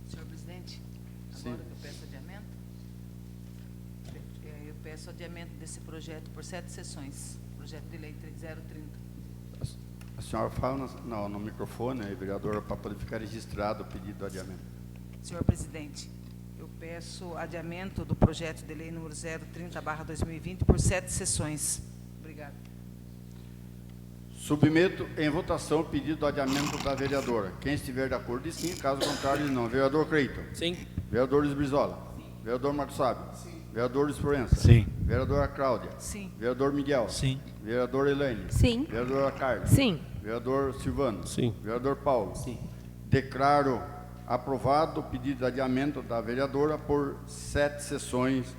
Senhor presidente, Sim. agora que eu peço adiamento, eu peço adiamento desse projeto por 7 sessões, projeto de lei 030. A senhora fala no microfone, aí, vereadora, para poder ficar registrado o pedido de adiamento. Senhor presidente, eu peço adiamento do projeto de lei número 030/2020 por 7 sessões. Obrigada. Submeto em votação o pedido de adiamento da vereadora. Quem estiver de acordo diz sim, caso contrário diz não. Vereador Creiton. Sim. Vereador Luiz Brizola. Vereador Marcos Fábio. Vereador Luiz Proença. Sim. Vereadora Cláudia. Sim. Vereador Miguel. Sim. Vereador Elaine. Sim. Vereadora Carla. Sim. Vereador Silvano. Sim. Vereador Paulo. Sim. Declaro aprovado o pedido de adiamento da vereadora por 7 sessões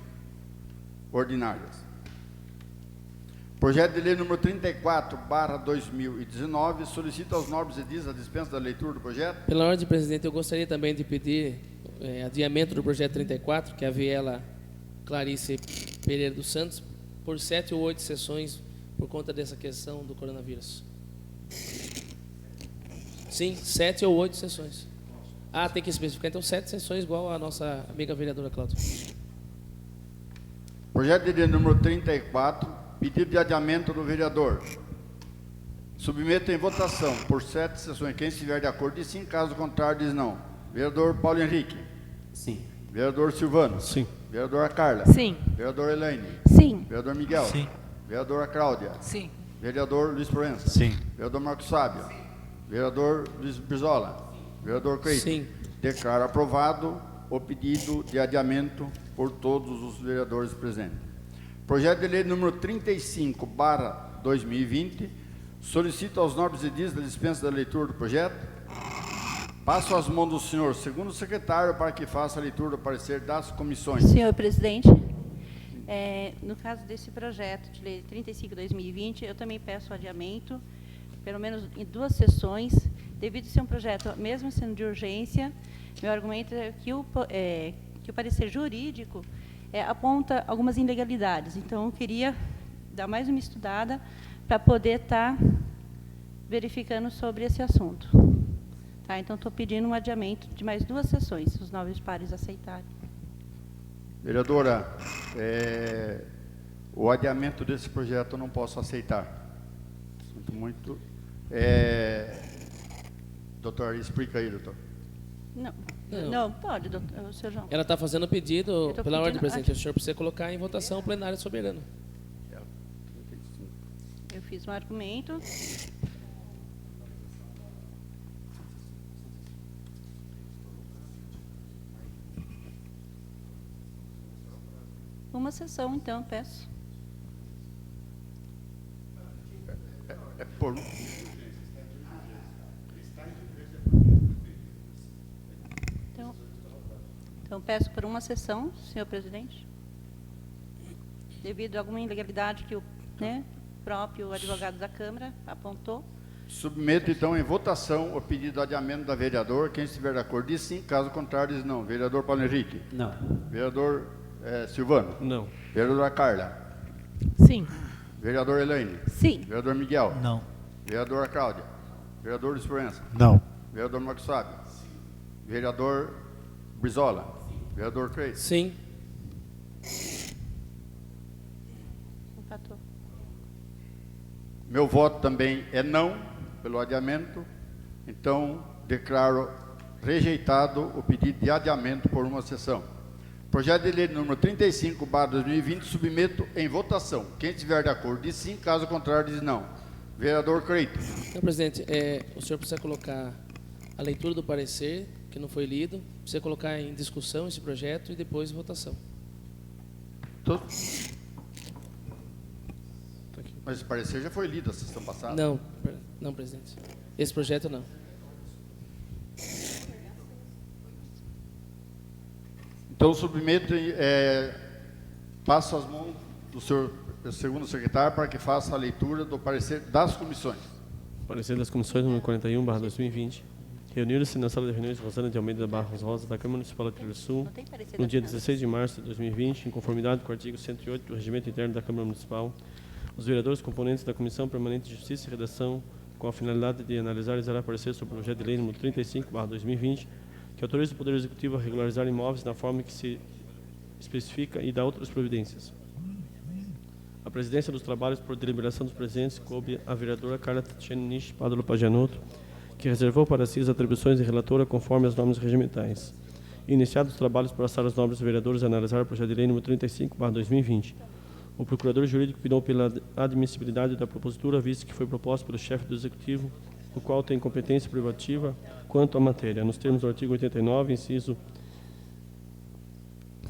ordinárias. Projeto de lei número 34/2019 solicita aos nobres edis a dispensa da leitura do projeto. Pela ordem, presidente, eu gostaria também de pedir adiamento do projeto 34, que é a viela Clarice Pereira dos Santos, por 7 ou 8 sessões, por conta dessa questão do coronavírus. Sim, 7 ou 8 sessões. Ah, tem que especificar, então 7 sessões, igual a nossa amiga vereadora Cláudia. Projeto de lei número 34, pedido de adiamento do vereador. Submeto em votação por 7 sessões. Quem estiver de acordo diz sim, caso contrário diz não. Vereador Paulo Henrique. Sim. Vereador Silvano. Sim. Vereadora Carla. Sim. Vereador Elaine. Sim. Vereador Miguel. Sim. Vereadora Cláudia. Sim. Vereador Luiz Proença. Sim. Vereador Marcos Fábio. Vereador Luiz Brizola. Vereador Creiton. Sim. Declaro aprovado o pedido de adiamento por todos os vereadores presentes. Projeto de lei número 35/2020 solicita aos nobres edis a dispensa da leitura do projeto. Passo às mãos do senhor segundo secretário para que faça a leitura do parecer das comissões. Senhor presidente, no caso desse projeto de lei 35/2020, eu também peço adiamento, pelo menos em 2 sessões, devido a ser um projeto, mesmo sendo de urgência. Meu argumento é que o parecer jurídico aponta algumas ilegalidades. Então, eu queria dar mais uma estudada para poder estar verificando sobre esse assunto. Tá? Então, estou pedindo um adiamento de mais 2 sessões, se os nobres pares aceitarem. Vereadora, O adiamento desse projeto eu não posso aceitar. Sinto muito. Doutor, explica aí, doutor. Não, Não. não pode, doutor, senhor João. Ela está fazendo o pedido, tô pela ordem, pedindo, presidente. O senhor precisa colocar em votação o plenário soberano. Eu fiz um argumento. Uma sessão, então, peço. Por... Então, peço por uma sessão, senhor presidente. Devido a alguma ilegalidade que o próprio advogado da Câmara apontou. Submeto, então, em votação o pedido de adiamento da vereadora. Quem estiver de acordo diz sim, caso contrário diz não. Vereador Paulo Henrique. Não. Vereador Silvano. Não. Vereadora Carla. Sim. Vereador Elaine. Sim. Vereador Miguel. Não. Vereadora Cláudia. Vereador Luiz Proença. Não. Vereador Marcos Fábio. Vereador Brizola. Vereador Creis. Sim. Empatou. Meu voto também é não, pelo adiamento. Então, declaro rejeitado o pedido de adiamento por uma sessão. Projeto de lei número 35/2020, submeto em votação. Quem estiver de acordo diz sim, caso contrário diz não. Vereador Creito. Senhor presidente, o senhor precisa colocar a leitura do parecer, que não foi lido, precisa colocar em discussão esse projeto e depois votação. Tô- Mas esse parecer já foi lido a sessão passada. Não, presidente. Esse projeto não. Então, submeto, passo as mãos do senhor segundo secretário para que faça a leitura do parecer das comissões. Parecer das comissões número 41/2020. Reuniram-se na sala de reuniões Rosana de Almeida Barros Rosa da Câmara Municipal de Rio Sul Não tem parecer no da dia Câmara. 16 de março de 2020, em conformidade com o artigo 108 do Regimento Interno da Câmara Municipal. Os vereadores componentes da Comissão Permanente de Justiça e Redação, com a finalidade de analisar e zerar parecer sobre o projeto de lei número 35/2020, que autoriza o Poder Executivo a regularizar imóveis na forma que se especifica e dá outras providências. A presidência dos trabalhos por deliberação dos presentes coube à vereadora Carla Tatiane Nish Padula Pagianotto, que reservou para si as atribuições de relatora conforme as normas regimentais. Iniciados os trabalhos para passar aos nobres vereadores a analisar o projeto de lei número 35/2020. O procurador jurídico optou pela admissibilidade da propositura, visto que foi proposta pelo chefe do Executivo, o qual tem competência privativa quanto à matéria, nos termos do artigo 89, inciso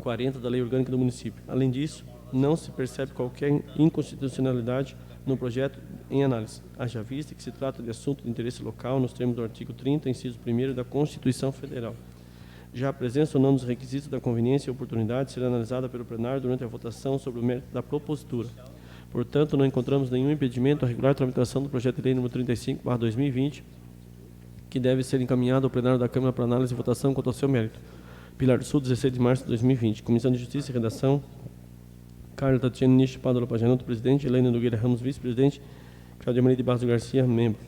40 da Lei Orgânica do Município. Além disso, não se percebe qualquer inconstitucionalidade no projeto em análise, haja vista que se trata de assunto de interesse local, nos termos do artigo 30, inciso 1º da Constituição Federal. Já a presença ou não dos requisitos da conveniência e oportunidade será analisada pelo plenário durante a votação sobre o mérito da propositura. Portanto, não encontramos nenhum impedimento à regular tramitação do projeto de lei número 35/2020, que deve ser encaminhado ao plenário da Câmara para análise e votação quanto ao seu mérito. Pilar do Sul, 16 de março de 2020. Comissão de Justiça e Redação, Carla Tatiane Nish Padula Pagianotto, presidente, Helena Nogueira Ramos, vice-presidente, Cláudia Maria de Barros Garcia, membro.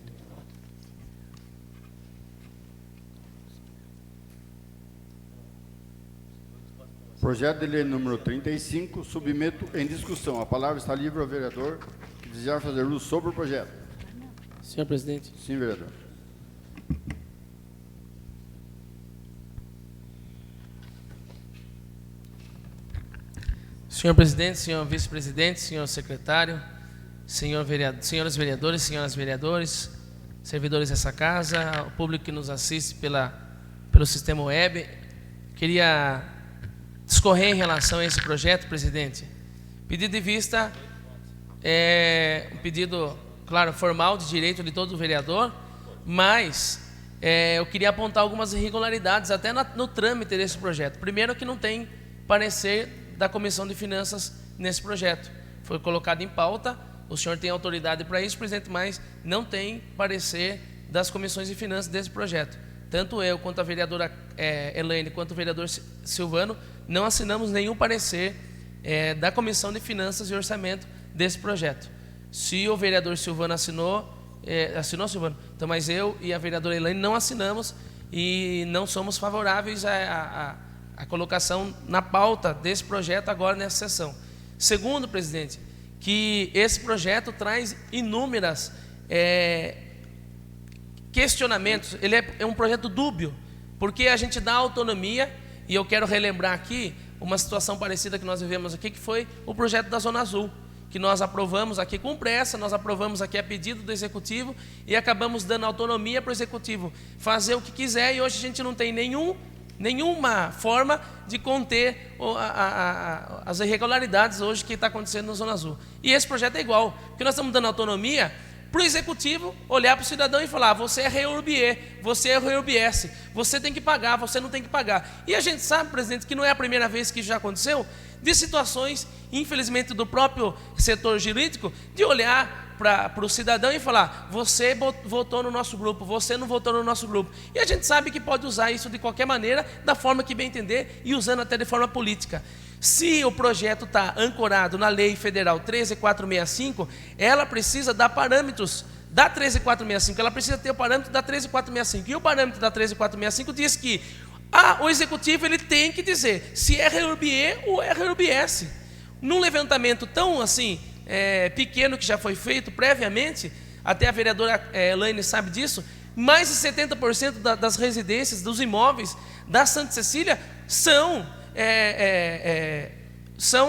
Projeto de lei número 35, submeto em discussão. A palavra está livre ao vereador que desejar fazer uso sobre o projeto. Senhor presidente. Sim, vereador. Senhor presidente, senhor vice-presidente, senhor secretário, senhores vereadores, senhoras vereadores, servidores dessa casa, o público que nos assiste pelo sistema web, queria discorrer em relação a esse projeto, presidente. Pedido de vista é um pedido, claro, formal de direito de todo vereador, mas eu queria apontar algumas irregularidades até no trâmite desse projeto. Primeiro, que não tem parecer da Comissão de Finanças nesse projeto. Foi colocado em pauta, o senhor tem autoridade para isso, presidente, mas não tem parecer das comissões de finanças desse projeto. Tanto eu, quanto a vereadora Elaine, quanto o vereador Silvano, não assinamos nenhum parecer da Comissão de Finanças e Orçamento desse projeto. Se o vereador Silvano assinou, Silvano? Então, mas eu e a vereadora Elaine não assinamos e não somos favoráveis a colocação na pauta desse projeto agora nessa sessão. Segundo, presidente, que esse projeto traz inúmeras questionamentos. Ele é um projeto dúbio, porque a gente dá autonomia, e eu quero relembrar aqui uma situação parecida que nós vivemos aqui, que foi o projeto da Zona Azul, que nós aprovamos aqui com pressa, nós aprovamos aqui a pedido do Executivo e acabamos dando autonomia para o Executivo fazer o que quiser, e hoje a gente não tem nenhuma forma de conter as irregularidades hoje que está acontecendo na Zona Azul. E esse projeto é igual, porque nós estamos dando autonomia para o Executivo olhar para o cidadão e falar: você é REURBE, você é REURBS, você tem que pagar, você não tem que pagar. E a gente sabe, presidente, que não é a primeira vez que isso já aconteceu, de situações, infelizmente, do próprio setor jurídico, de olhar para o cidadão e falar: você votou no nosso grupo, você não votou no nosso grupo. E a gente sabe que pode usar isso de qualquer maneira, da forma que bem entender, e usando até de forma política. Se o projeto está ancorado na Lei Federal 13465, ela precisa dar parâmetros da 13465, ela precisa ter o parâmetro da 13465. E o parâmetro da 13465 diz que o Executivo ele tem que dizer se é REURBE ou é REURBS. Num levantamento tão assim pequeno que já foi feito previamente, até a vereadora Elaine sabe disso, mais de 70% das residências, dos imóveis da Santa Cecília são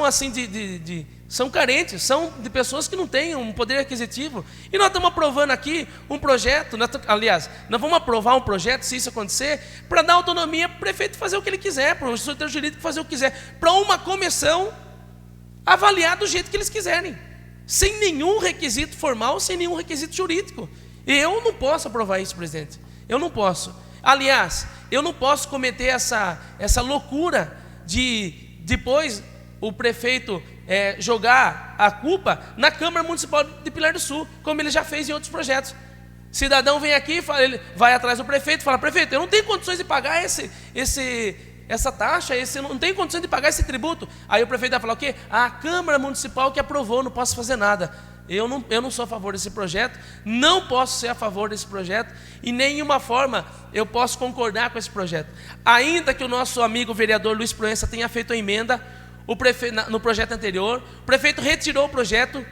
assim são carentes, são de pessoas que não têm um poder aquisitivo. E nós estamos aprovando aqui um projeto, nós vamos aprovar um projeto, se isso acontecer, para dar autonomia para o prefeito fazer o que ele quiser, para o setor jurídico fazer o que quiser, para uma comissão avaliar do jeito que eles quiserem, sem nenhum requisito formal, sem nenhum requisito jurídico. Eu não posso aprovar isso, presidente. Eu não posso. Aliás, eu não posso cometer essa loucura de depois o prefeito jogar a culpa na Câmara Municipal de Pilar do Sul, como ele já fez em outros projetos. Cidadão vem aqui, ele vai atrás do prefeito e fala: prefeito, eu não tenho condições de pagar essa taxa, eu não tenho condições de pagar esse tributo. Aí o prefeito vai falar o quê? A Câmara Municipal que aprovou, não posso fazer nada. Eu não sou a favor desse projeto, não posso ser a favor desse projeto, e nenhuma forma eu posso concordar com esse projeto. Ainda que o nosso amigo vereador Luiz Proença tenha feito a emenda no projeto anterior, o prefeito retirou o projeto,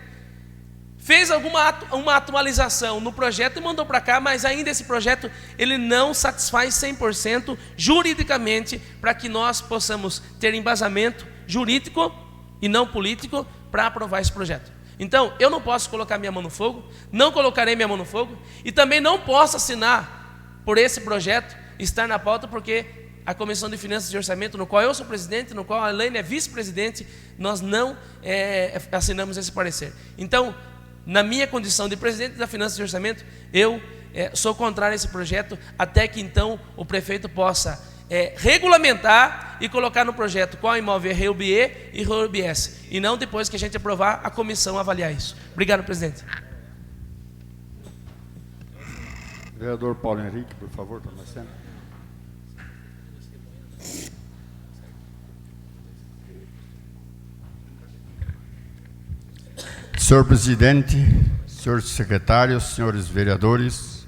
fez uma atualização no projeto e mandou para cá, mas ainda esse projeto ele não satisfaz 100% juridicamente para que nós possamos ter embasamento jurídico e não político para aprovar esse projeto. Então, eu não posso colocar minha mão no fogo, não colocarei minha mão no fogo, e também não posso assinar por esse projeto, estar na pauta, porque a Comissão de Finanças e Orçamento, no qual eu sou presidente, no qual a Elaine é vice-presidente, nós não assinamos esse parecer. Então, na minha condição de presidente da Finanças e Orçamento, eu sou contrário a esse projeto, até que então o prefeito possa regulamentar e colocar no projeto qual imóvel é REURBE e REURBS, e não depois que a gente aprovar, a comissão avaliar isso. Obrigado, presidente. Vereador Paulo Henrique, por favor, toma cena. Senhor presidente, senhores secretários, senhores vereadores,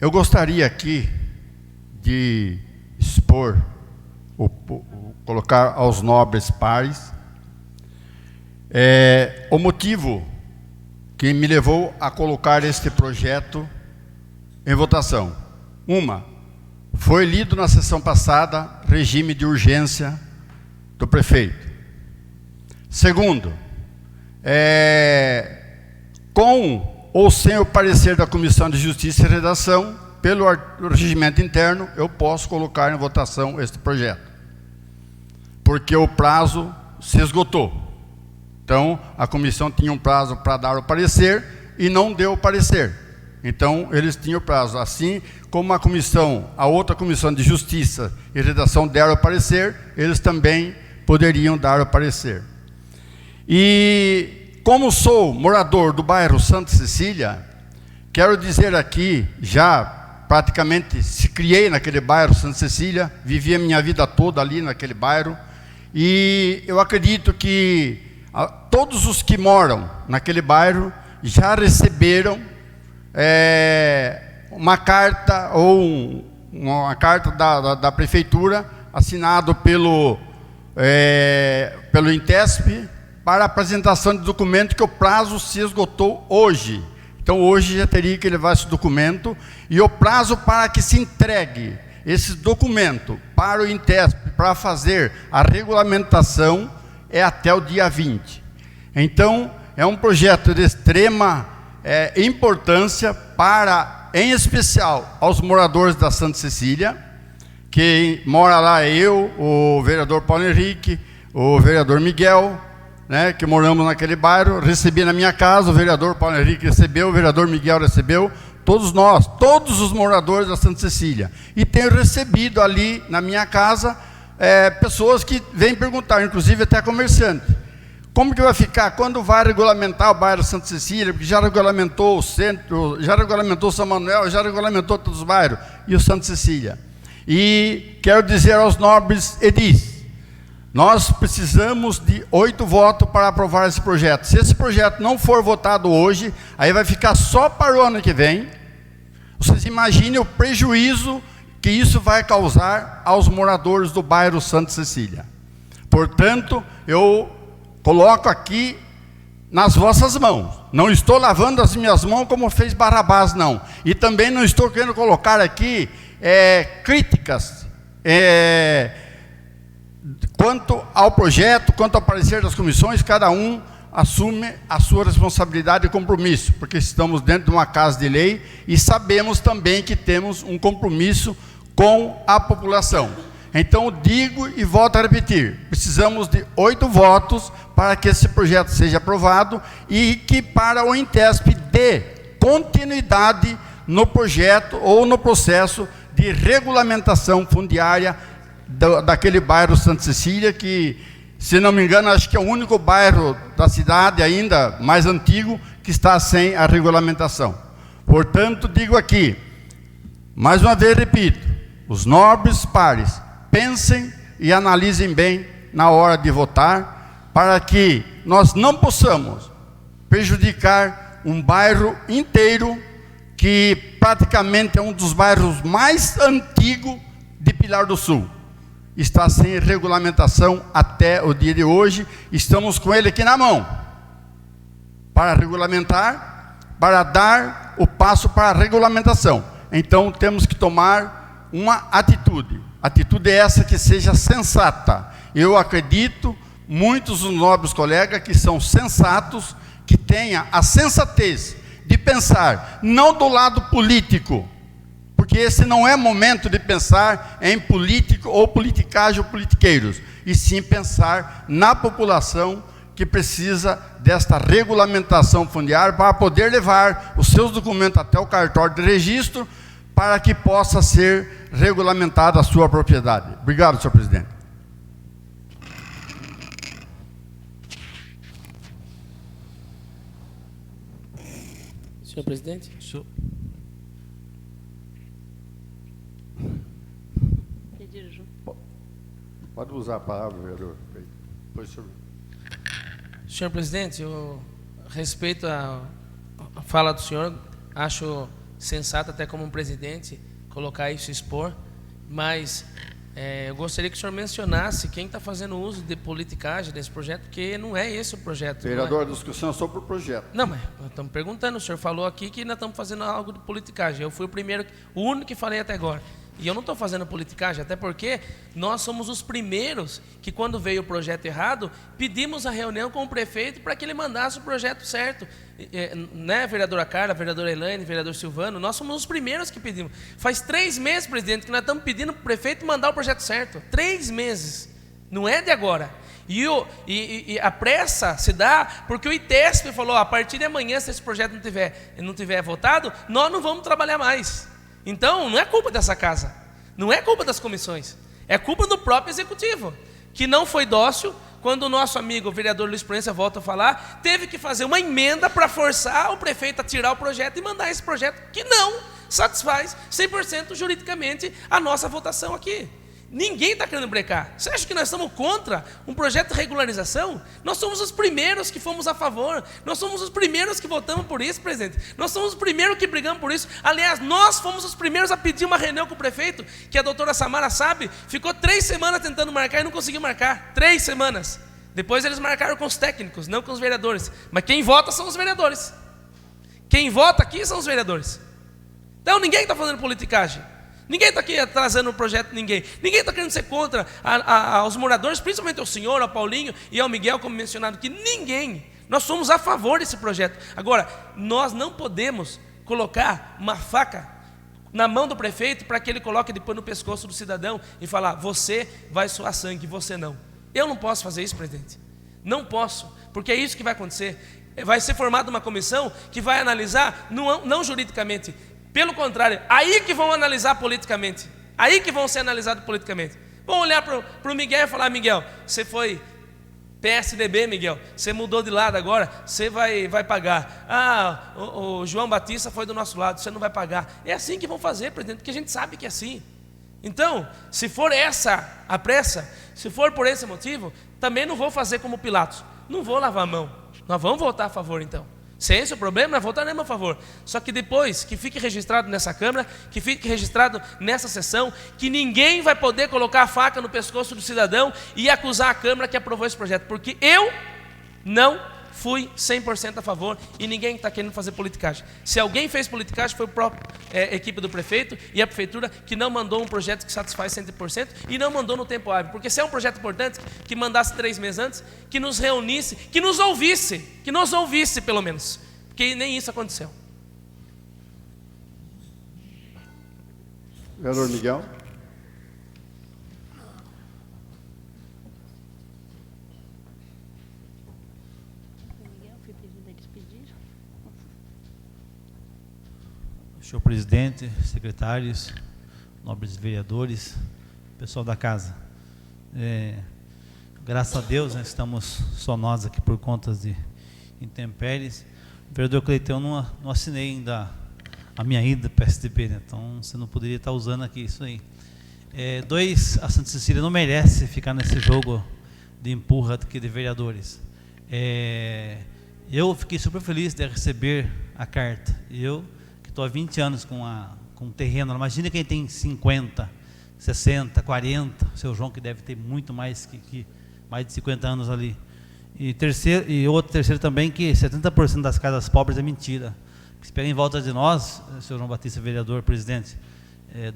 eu gostaria aqui de expor, colocar aos nobres pares, o motivo que me levou a colocar este projeto em votação. Foi lido na sessão passada regime de urgência do prefeito. Segundo, com ou sem o parecer da Comissão de Justiça e Redação, pelo regimento interno, eu posso colocar em votação este projeto, porque o prazo se esgotou. Então, a comissão tinha um prazo para dar o parecer e não deu o parecer. Então, eles tinham prazo. Assim como a outra Comissão de Justiça e Redação deram o parecer, eles também poderiam dar o parecer. E como sou morador do bairro Santa Cecília, quero dizer aqui, já praticamente se criei naquele bairro Santa Cecília, vivi a minha vida toda ali naquele bairro, e eu acredito que todos os que moram naquele bairro já receberam uma carta ou uma carta da prefeitura assinado pela pelo INTESP para a apresentação de documento que o prazo se esgotou hoje. Então, hoje já teria que levar esse documento, e o prazo para que se entregue esse documento para o INTESP para fazer a regulamentação é até o dia 20. Então, é um projeto de extrema importância para, em especial, aos moradores da Santa Cecília, que mora lá eu, o vereador Paulo Henrique, o vereador Miguel, né, que moramos naquele bairro. Recebi na minha casa, o vereador Paulo Henrique recebeu, o vereador Miguel recebeu, todos nós, todos os moradores da Santa Cecília. E tenho recebido ali na minha casa pessoas que vêm perguntar, inclusive até comerciantes, como que vai ficar, quando vai regulamentar o bairro Santa Cecília, porque já regulamentou o centro, já regulamentou São Manuel, já regulamentou todos os bairros, e o Santa Cecília. E quero dizer aos nobres edis, nós precisamos de 8 votos para aprovar esse projeto. Se esse projeto não for votado hoje, aí vai ficar só para o ano que vem. Vocês imaginem o prejuízo que isso vai causar aos moradores do bairro Santa Cecília. Portanto, eu coloco aqui nas vossas mãos. Não estou lavando as minhas mãos como fez Barrabás, não. E também não estou querendo colocar aqui críticas quanto ao projeto, quanto ao parecer das comissões. Cada um assume a sua responsabilidade e compromisso, porque estamos dentro de uma casa de lei e sabemos também que temos um compromisso com a população. Então, digo e volto a repetir, precisamos de 8 votos para que esse projeto seja aprovado e que para o INTESP dê continuidade no projeto ou no processo de regulamentação fundiária daquele bairro Santa Cecília, que, se não me engano, acho que é o único bairro da cidade ainda mais antigo que está sem a regulamentação. Portanto, digo aqui, mais uma vez repito, os nobres pares, pensem e analisem bem na hora de votar, para que nós não possamos prejudicar um bairro inteiro, que praticamente é um dos bairros mais antigos de Pilar do Sul. Está sem regulamentação até o dia de hoje. Estamos com ele aqui na mão para regulamentar, para dar o passo para a regulamentação. Então temos que tomar uma atitude. Atitude essa que seja sensata. Eu acredito, muitos dos nobres colegas que são sensatos, que tenham a sensatez de pensar não do lado político, porque esse não é momento de pensar em político ou politicagem ou politiqueiros, e sim pensar na população que precisa desta regulamentação fundiária para poder levar os seus documentos até o cartório de registro, para que possa ser regulamentada a sua propriedade. Obrigado, senhor presidente. Senhor presidente? Pode usar a palavra, vereador. Pois, senhor. Senhor presidente, eu respeito a fala do senhor, acho sensato até como um presidente colocar isso e expor, mas eu gostaria que o senhor mencionasse quem está fazendo uso de politicagem desse projeto, porque não é esse o projeto. Vereador, a discussão é sobre o projeto. Não, mas nós estamos perguntando, o senhor falou aqui que nós estamos fazendo algo de politicagem. Eu fui o único que falei até agora. E eu não estou fazendo politicagem, até porque nós somos os primeiros que, quando veio o projeto errado, pedimos a reunião com o prefeito para que ele mandasse o projeto certo. Né, vereadora Carla, vereadora Elaine, vereador Silvano, nós somos os primeiros que pedimos. Faz 3 meses, presidente, que nós estamos pedindo para o prefeito mandar o projeto certo. 3 meses. Não é de agora. E a pressa se dá porque o ITESP falou, a partir de amanhã, se esse projeto não tiver votado, nós não vamos trabalhar mais. Então, não é culpa dessa casa, não é culpa das comissões, é culpa do próprio executivo, que não foi dócil. Quando o nosso amigo, o vereador Luiz Proença, volta a falar, teve que fazer uma emenda para forçar o prefeito a tirar o projeto e mandar esse projeto que não satisfaz 100% juridicamente a nossa votação aqui. Ninguém está querendo brecar. Você acha que nós estamos contra um projeto de regularização? Nós somos os primeiros que fomos a favor. Nós somos os primeiros que votamos por isso, presidente. Nós somos os primeiros que brigamos por isso. Aliás, nós fomos os primeiros a pedir uma reunião com o prefeito, que a doutora Samara sabe, ficou 3 semanas tentando marcar e não conseguiu marcar. 3 semanas. Depois eles marcaram com os técnicos, não com os vereadores. Mas quem vota são os vereadores. Quem vota aqui são os vereadores. Então ninguém está fazendo politicagem. Ninguém está aqui atrasando o projeto de ninguém. Ninguém está querendo ser contra aos moradores, principalmente ao senhor, ao Paulinho e ao Miguel, como mencionado aqui. Ninguém. Nós somos a favor desse projeto. Agora, nós não podemos colocar uma faca na mão do prefeito para que ele coloque depois no pescoço do cidadão e falar: você vai suar sangue, você não. Eu não posso fazer isso, presidente. Não posso, porque é isso que vai acontecer. Vai ser formada uma comissão que vai analisar, não juridicamente. Pelo contrário, aí que vão analisar politicamente. Aí que vão ser analisados politicamente. Vão olhar para o Miguel e falar: Miguel, você foi PSDB, Miguel, você mudou de lado agora, você vai pagar. Ah, o João Batista foi do nosso lado, você não vai pagar. É assim que vão fazer, presidente, porque a gente sabe que é assim. Então, se for essa a pressa, se for por esse motivo, também não vou fazer como Pilatos. Não vou lavar a mão. Nós vamos votar a favor então. Se esse é o problema, nós votaremos a favor. Só que depois, que fique registrado nessa Câmara, que fique registrado nessa sessão, que ninguém vai poder colocar a faca no pescoço do cidadão e acusar a Câmara que aprovou esse projeto. Porque eu não fui 100% a favor e ninguém está querendo fazer politicagem. Se alguém fez politicagem, foi a própria equipe do prefeito e a prefeitura, que não mandou um projeto que satisfaz 100% e não mandou no tempo hábil. Porque se é um projeto importante, que mandasse 3 meses antes, que nos reunisse, que nos ouvisse pelo menos. Porque nem isso aconteceu. Vereador Miguel. Senhor presidente, secretários, nobres vereadores, pessoal da casa. Graças a Deus, né, estamos só nós aqui por conta de intempéries. Vereador Cleitão, não assinei ainda a minha ida para o PSDB, né? Então você não poderia estar usando aqui isso aí. A Santa Cecília não merece ficar nesse jogo de empurra aqui de vereadores. Eu fiquei super feliz de receber a carta. Eu estou há 20 anos com terreno. Imagina quem tem 50, 60, 40. O seu João, que deve ter muito mais mais de 50 anos ali. E outro terceiro também, que 70% das casas pobres é mentira. Se pega em volta de nós, senhor João Batista, vereador, presidente,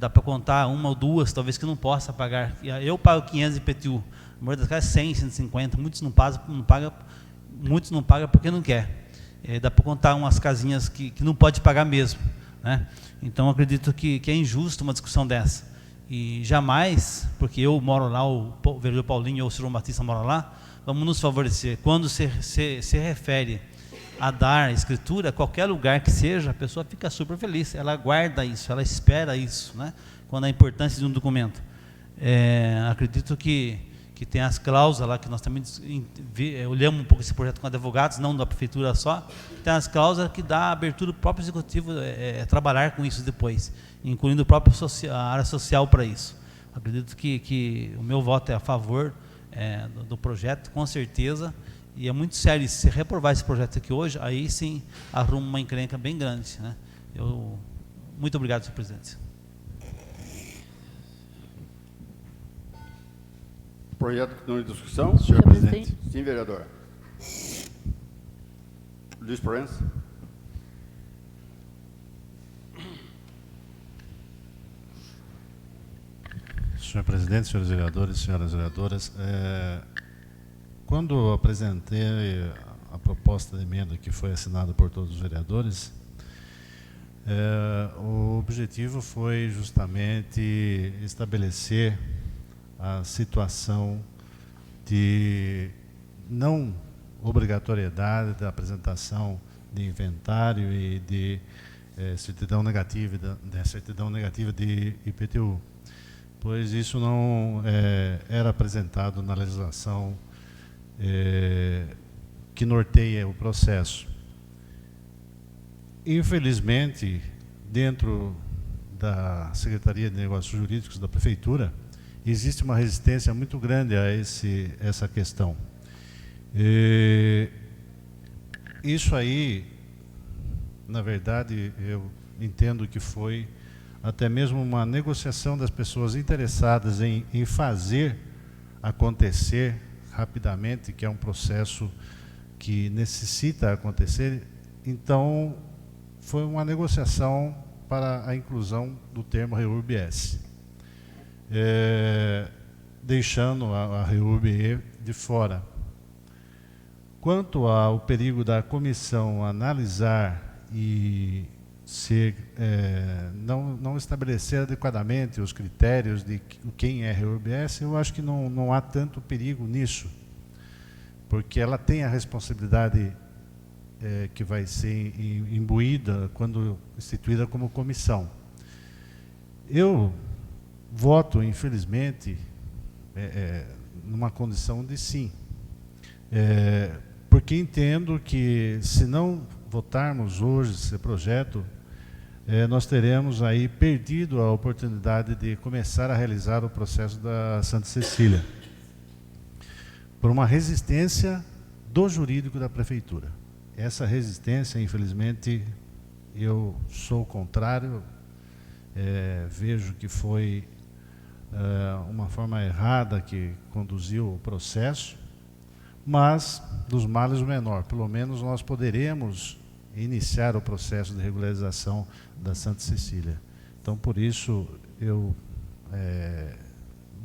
dá para contar 1 ou 2, talvez, que não possa pagar. Eu pago 500 de IPTU. A maioria das casas é 100, 150. Muitos não pagam porque não quer. Dá para contar umas casinhas que não pode pagar mesmo, né? Então, acredito que é injusto uma discussão dessa. E jamais, porque eu moro lá, o vereador Paulinho ou o senhor João Batista mora lá, vamos nos favorecer. Quando se refere a dar escritura, qualquer lugar que seja, a pessoa fica super feliz. Ela guarda isso, ela espera isso, né? Quando a importância de um documento. Acredito que tem as cláusulas lá, que nós também olhamos um pouco esse projeto com advogados, não da prefeitura só, tem as cláusulas que dá abertura do próprio executivo trabalhar com isso depois, incluindo a área social para isso. Acredito que o meu voto é a favor do projeto, com certeza, e é muito sério. Se reprovar esse projeto aqui hoje, aí sim arruma uma encrenca bem grande, né? Muito obrigado, senhor presidente. Projeto continua em discussão. Senhor presidente. Sim, vereador. Luiz Proença. Senhor presidente, senhores vereadores, senhoras vereadoras, quando eu apresentei a proposta de emenda que foi assinada por todos os vereadores, o objetivo foi justamente estabelecer a situação de não obrigatoriedade da apresentação de inventário e de certidão negativa de IPTU, pois isso não era apresentado na legislação que norteia o processo. Infelizmente, dentro da Secretaria de Negócios Jurídicos da Prefeitura, existe uma resistência muito grande a essa questão. Isso aí, na verdade, eu entendo que foi até mesmo uma negociação das pessoas interessadas em fazer acontecer rapidamente, que é um processo que necessita acontecer. Então, foi uma negociação para a inclusão do termo REURB-S, deixando a REURB-E de fora. Quanto ao perigo da comissão analisar e não estabelecer adequadamente os critérios de quem é REURB-S, eu acho que não há tanto perigo nisso, porque ela tem a responsabilidade que vai ser imbuída quando instituída como comissão. Eu voto, infelizmente, numa condição de sim, porque entendo que, se não votarmos hoje esse projeto, nós teremos aí perdido a oportunidade de começar a realizar o processo da Santa Cecília, por uma resistência do jurídico da Prefeitura. Essa resistência, infelizmente, eu sou contrário, vejo que foi uma forma errada que conduziu o processo, mas dos males o menor. Pelo menos nós poderemos iniciar o processo de regularização da Santa Cecília. Então, por isso, eu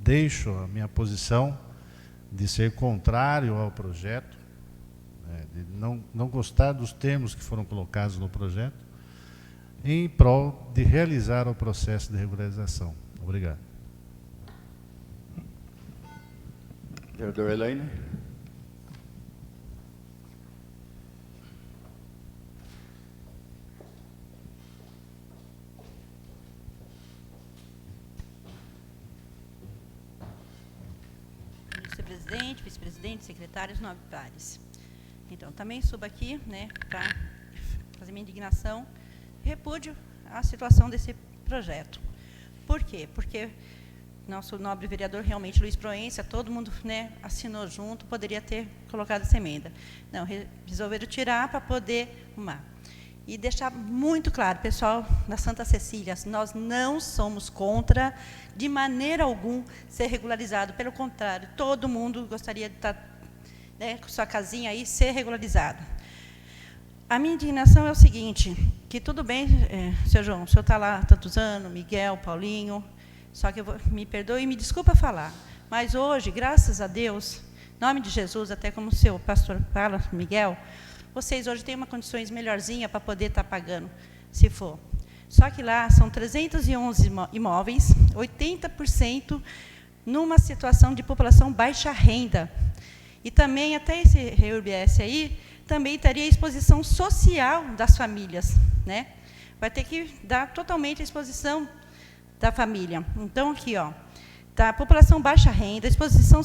deixo a minha posição de ser contrário ao projeto, de não gostar dos termos que foram colocados no projeto, em prol de realizar o processo de regularização. Obrigado. Vereadora Elaine. Vice-presidente, vice-presidente, secretários, nobres pares. Então, também subo aqui, né, para fazer minha indignação, repúdio a situação desse projeto. Por quê? Porque nosso nobre vereador, realmente, Luiz Proença, todo mundo, né, assinou junto, poderia ter colocado essa emenda. Não, resolveram tirar para poder arrumar. E deixar muito claro, pessoal da Santa Cecília, nós não somos contra, de maneira alguma, ser regularizado. Pelo contrário, todo mundo gostaria de estar, né, com sua casinha aí, ser regularizado. A minha indignação é o seguinte, que tudo bem, senhor João, o senhor está lá há tantos anos, Miguel, Paulinho, só que me perdoe e me desculpa falar, mas hoje, graças a Deus, em nome de Jesus, até como o seu pastor fala, Miguel, vocês hoje têm uma condições melhorzinha para poder estar pagando, se for. Só que lá são 311 imóveis, 80% numa situação de população baixa renda. E também, até esse REURB-S aí, também teria a exposição social das famílias, né? Vai ter que dar totalmente a exposição da família. Então, aqui, ó, da população baixa renda, exposição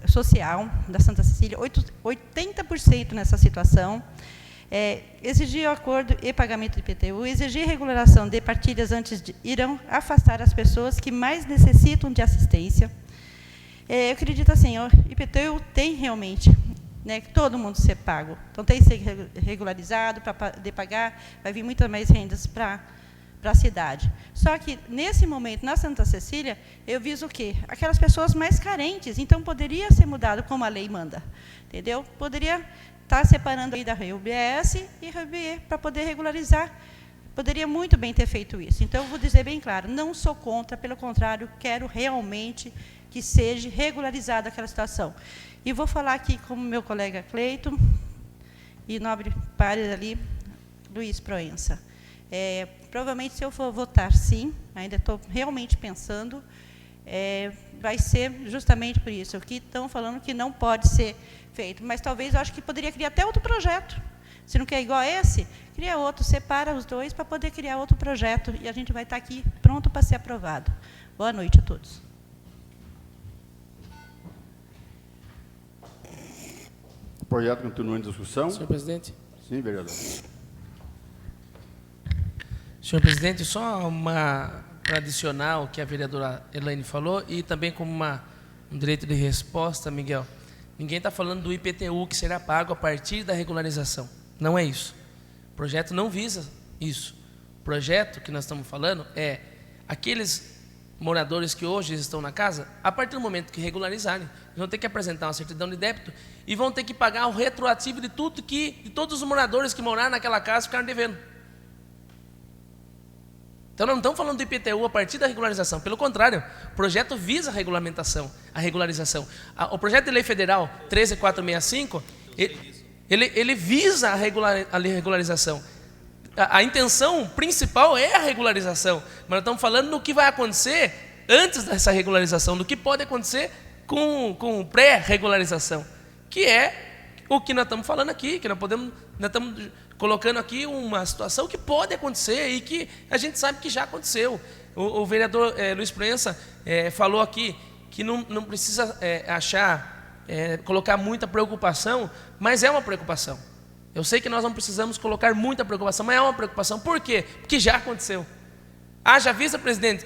social da Santa Cecília, 80% nessa situação, exigir o acordo e pagamento de IPTU, exigir regularização de partilhas antes irão afastar as pessoas que mais necessitam de assistência. Eu acredito assim, o IPTU tem realmente, né, que todo mundo ser pago. Então, tem que ser regularizado para poder pagar, vai vir muitas mais rendas para a cidade. Só que, nesse momento, na Santa Cecília, eu viso o quê? Aquelas pessoas mais carentes. Então, poderia ser mudado como a lei manda. Entendeu? Poderia estar separando aí da REURB-S e REURB-E para poder regularizar. Poderia muito bem ter feito isso. Então, eu vou dizer bem claro, não sou contra, pelo contrário, quero realmente que seja regularizada aquela situação. E vou falar aqui como meu colega Cleiton e nobre pare ali, Luiz Proença. Provavelmente, se eu for votar sim, ainda estou realmente pensando, vai ser justamente por isso, o que estão falando que não pode ser feito. Mas talvez eu acho que poderia criar até outro projeto. Se não quer igual a esse, cria outro, separa os dois para poder criar outro projeto e a gente vai estar aqui pronto para ser aprovado. Boa noite a todos. O projeto continua em discussão. Senhor presidente. Sim, vereador. Senhor presidente, só para adicionar o que a vereadora Elaine falou e também como um direito de resposta, Miguel. Ninguém está falando do IPTU que será pago a partir da regularização. Não é isso. O projeto não visa isso. O projeto que nós estamos falando é aqueles moradores que hoje estão na casa, a partir do momento que regularizarem, vão ter que apresentar uma certidão de débito e vão ter que pagar o retroativo de todos os moradores que moraram naquela casa ficaram devendo. Então, não estamos falando do IPTU a partir da regularização. Pelo contrário, o projeto visa a regularização. O projeto de lei federal 13465, ele visa a regularização. A intenção principal é a regularização. Mas nós estamos falando do que vai acontecer antes dessa regularização, do que pode acontecer com pré-regularização, que é o que nós estamos falando aqui, que nós estamos colocando aqui uma situação que pode acontecer e que a gente sabe que já aconteceu. O vereador Luiz Proença falou aqui que não precisa colocar muita preocupação, mas é uma preocupação. Eu sei que nós não precisamos colocar muita preocupação, mas é uma preocupação. Por quê? Porque já aconteceu. Haja vista, presidente,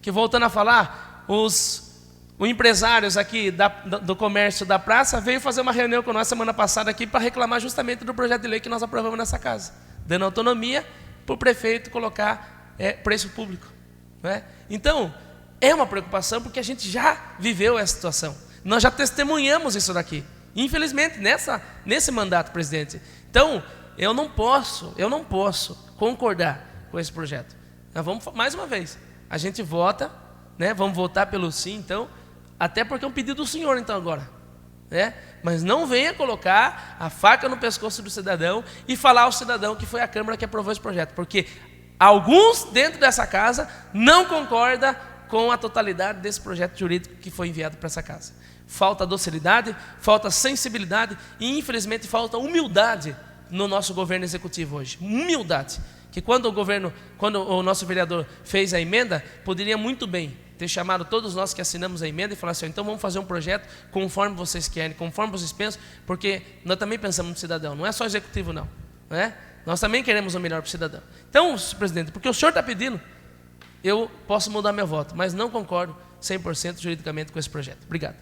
que voltando a falar, os empresários aqui do comércio da praça veio fazer uma reunião com nós semana passada aqui para reclamar justamente do projeto de lei que nós aprovamos nessa casa, dando autonomia para o prefeito colocar preço público. Não é? Então, é uma preocupação porque a gente já viveu essa situação. Nós já testemunhamos isso daqui. Infelizmente, nesse mandato, presidente. Então, eu não posso concordar com esse projeto. Nós vamos, mais uma vez, a gente vota, né? Vamos votar pelo sim, então, até porque é um pedido do senhor, então, agora. Né? Mas não venha colocar a faca no pescoço do cidadão e falar ao cidadão que foi a Câmara que aprovou esse projeto, porque alguns dentro dessa casa não concordam com a totalidade desse projeto jurídico que foi enviado para essa casa. Falta docilidade, falta sensibilidade e, infelizmente, falta humildade no nosso governo executivo hoje. Humildade. Que quando o nosso vereador fez a emenda, poderia muito bem ter chamado todos nós que assinamos a emenda e falar assim, então vamos fazer um projeto conforme vocês querem, conforme vocês pensam, porque nós também pensamos no cidadão, não é só executivo não. É? Nós também queremos o melhor para o cidadão. Então, presidente, porque o senhor está pedindo, eu posso mudar meu voto, mas não concordo 100% juridicamente com esse projeto. Obrigado.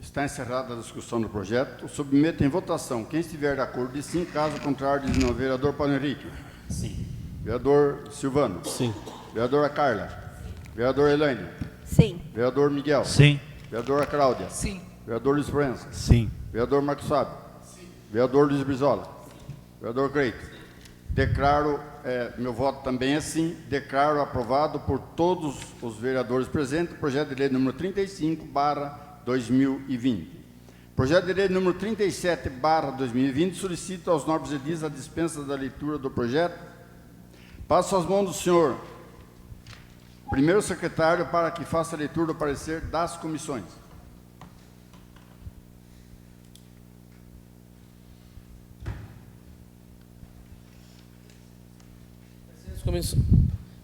Está encerrada a discussão do projeto. Submeto em votação. Quem estiver de acordo, diz sim. Caso contrário, diz não. Vereador Paulo Henrique. Sim. Vereador Silvano. Sim. Vereadora Carla. Vereador Elaine. Sim. Vereador Miguel. Sim. Vereadora Cláudia. Sim. Vereador Luiz Proença. Sim. Vereador Marcos Fábio. Sim. Vereador Luiz Brizola. Vereador Creito. Declaro, meu voto também é sim, declaro aprovado por todos os vereadores presentes o projeto de lei número 35/2020. Projeto de lei número 37/2020 solicita aos nobres edis a dispensa da leitura do projeto. Passo às mãos do senhor primeiro secretário para que faça a leitura do parecer das comissões.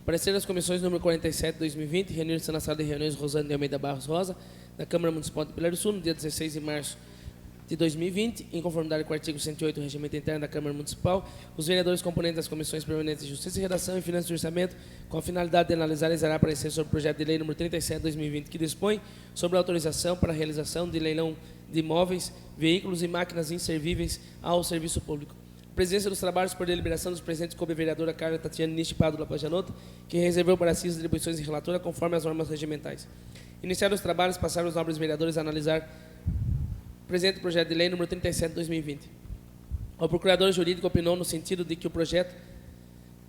Parecer das comissões número 47/2020, reuniram-se na sala de reuniões Rosane de Almeida Barros Rosa, da Câmara Municipal de Pilar do Sul, no dia 16 de março de 2020, em conformidade com o artigo 108 do Regimento Interno da Câmara Municipal, os vereadores componentes das comissões permanentes de Justiça e Redação e Finanças e Orçamento, com a finalidade de analisar e zerar parecer sobre o projeto de lei número 37/2020, que dispõe sobre a autorização para a realização de leilão de imóveis, veículos e máquinas inservíveis ao serviço público. Presidência dos trabalhos por deliberação dos presentes coube a vereadora Carla Tatiane Nishi Pádua Pajanotto, que reservou para si as atribuições de relatora conforme as normas regimentais. Iniciados os trabalhos, passaram os nobres vereadores a analisar o presente projeto de lei número 37/2020. O procurador jurídico opinou no sentido de que o projeto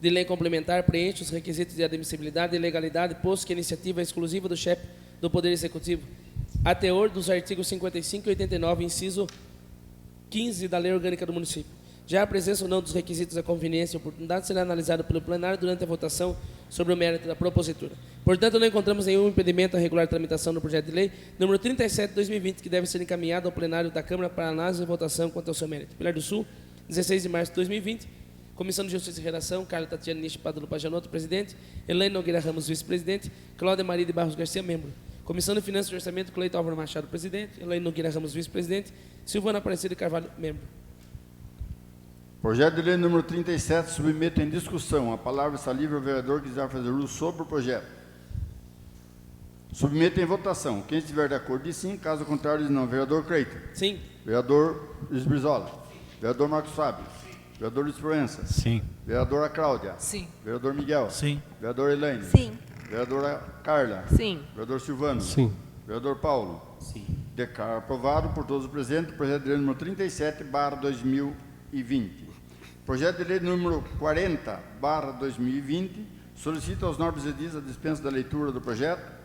de lei complementar preenche os requisitos de admissibilidade e legalidade, posto que a iniciativa é exclusiva do chefe do Poder Executivo, a teor dos artigos 55 e 89, inciso 15 da Lei Orgânica do Município. Já a presença ou não dos requisitos da conveniência e oportunidade será analisada pelo plenário durante a votação sobre o mérito da propositura. Portanto, não encontramos nenhum impedimento à regular tramitação do projeto de lei número 37/2020, que deve ser encaminhado ao plenário da Câmara para análise e votação quanto ao seu mérito. Pilar do Sul, 16 de março de 2020. Comissão de Justiça e Redação, Carla Tatiane Nishi Pádua Pajanotto, presidente. Elaine Nogueira Ramos, vice-presidente. Cláudia Maria de Barros Garcia, membro. Comissão de Finanças e Orçamento, Cleiton Álvaro Machado, presidente. Elaine Nogueira Ramos, vice-presidente. Silvana Aparecida Carvalho, membro. Projeto de lei número 37, submeto em discussão. A palavra está livre ao vereador que quiser fazer uso sobre o projeto. Submeto em votação. Quem estiver de acordo, diz sim. Caso contrário, diz não. Vereador Creito. Sim. Vereador Luiz Brizola. Vereador Marcos Fábio. Vereador Luiz Proença. Sim. Vereadora Cláudia. Sim. Vereador Miguel. Sim. Vereadora Elaine. Sim. Vereadora Carla. Sim. Vereador Silvano. Sim. Vereador Paulo. Sim. Declaro aprovado por todos os presentes o projeto de lei número 37/2020. Projeto de lei número 40/2020 solicita aos nobres edis a dispensa da leitura do projeto.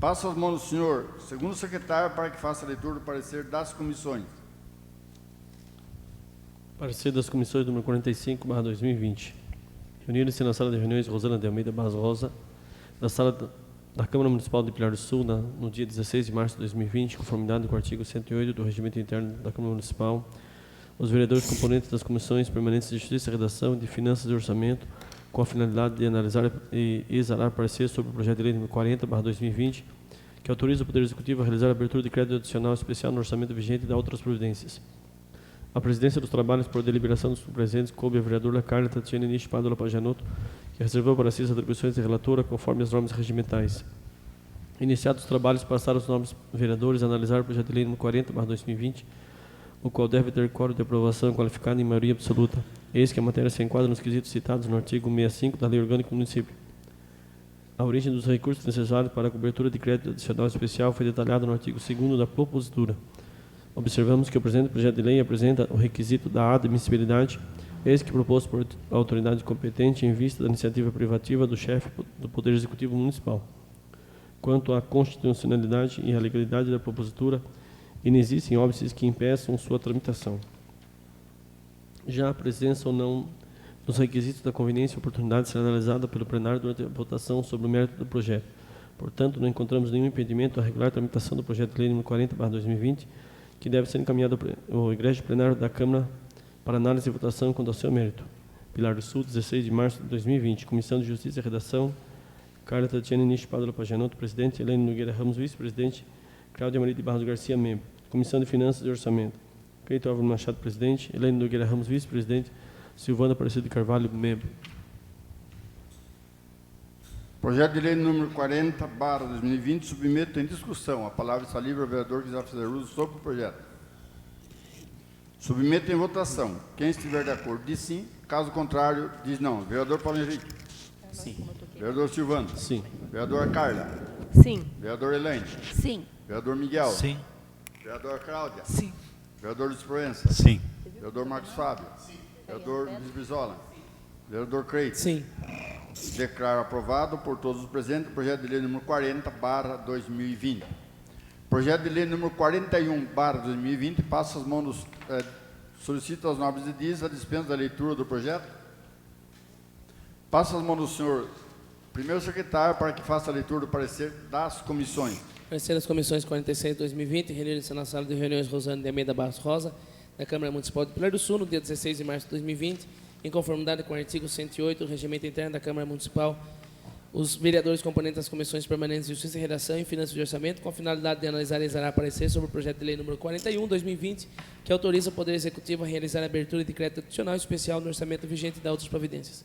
Passo as mãos do senhor segundo secretário para que faça a leitura do parecer das comissões. Parecer das comissões número 45/2020. Reuniram-se na sala de reuniões Rosana de Almeida Barros Rosa, da sala da Câmara Municipal de Pilar do Sul, no dia 16 de março de 2020, conformidade com o artigo 108 do Regimento Interno da Câmara Municipal, os vereadores componentes das comissões permanentes de Justiça, Redação, de Finanças e Orçamento, com a finalidade de analisar e exalar parecer sobre o projeto de lei número 40/2020, que autoriza o Poder Executivo a realizar a abertura de crédito adicional especial no orçamento vigente e da outras providências. A presidência dos trabalhos por deliberação dos presentes coube a vereadora Carla Tatiana Nish Pádua Pajanotto, que reservou para si as atribuições de relatora conforme as normas regimentais. Iniciados os trabalhos, passaram os nobres vereadores a analisar o projeto de lei número 40/2020, o qual deve ter quórum de aprovação qualificada em maioria absoluta. Eis que a matéria se enquadra nos quesitos citados no artigo 65 da Lei Orgânica do Município. A origem dos recursos necessários para a cobertura de crédito adicional especial foi detalhada no artigo 2º da propositura. Observamos que o presente projeto de lei apresenta o requisito da admissibilidade, eis que proposto por autoridade competente em vista da iniciativa privativa do chefe do Poder Executivo Municipal. Quanto à constitucionalidade e à legalidade da propositura, inexistem óbices que impeçam sua tramitação. Já a presença ou não dos requisitos da conveniência e oportunidade será analisada pelo plenário durante a votação sobre o mérito do projeto. Portanto, não encontramos nenhum impedimento à regular tramitação do projeto de lei número 40/2020, que deve ser encaminhado ao Egrégio Plenário da Câmara para análise e votação quanto ao seu mérito. Pilar do Sul, 16 de março de 2020. Comissão de Justiça e Redação, Carla Tatiana Nish Pádua Pajanotto, presidente. Helene Nogueira Ramos, vice-presidente. Cláudia Maria de Barros Garcia, membro. Comissão de Finanças e Orçamento, Cleito Álvaro Machado, presidente. Helene Nogueira Ramos, vice-presidente. Silvana Aparecido de Carvalho, membro. Projeto de lei número 40/2020 submeto em discussão. A palavra está livre ao vereador que quiser fazer uso sobre o projeto. Submeto em votação. Quem estiver de acordo diz sim, caso contrário diz não. Vereador Paulo Henrique. Sim. Vereador Silvano. Sim. Vereadora Carla. Sim. Vereador Elaine. Sim. Vereador Miguel. Sim. Vereadora Cláudia. Sim. Vereador Luiz Proença. Sim. Vereador Marcos Fábio. Vereador Luiz Brizola. Vereador Creito. Sim. Declaro aprovado por todos os presentes o projeto de lei número 40/2020. Projeto de lei número 41/2020 passa as mãos dos... solicito aos nobres edis a dispensa da leitura do projeto. Passa as mãos do senhor primeiro secretário para que faça a leitura do parecer das comissões. Parecer das comissões 46/2020, reuniram-se na sala de reuniões Rosana de Almeida Barros Rosa, da Câmara Municipal de Pilar do Sul, no dia 16 de março de 2020, em conformidade com o artigo 108 do Regimento Interno da Câmara Municipal, os vereadores componentes das comissões permanentes de Justiça e Redação e Finanças e Orçamento, com a finalidade de analisar e exarar parecer sobre o projeto de lei número 41/2020, que autoriza o Poder Executivo a realizar a abertura de crédito adicional especial no orçamento vigente e da outras providências.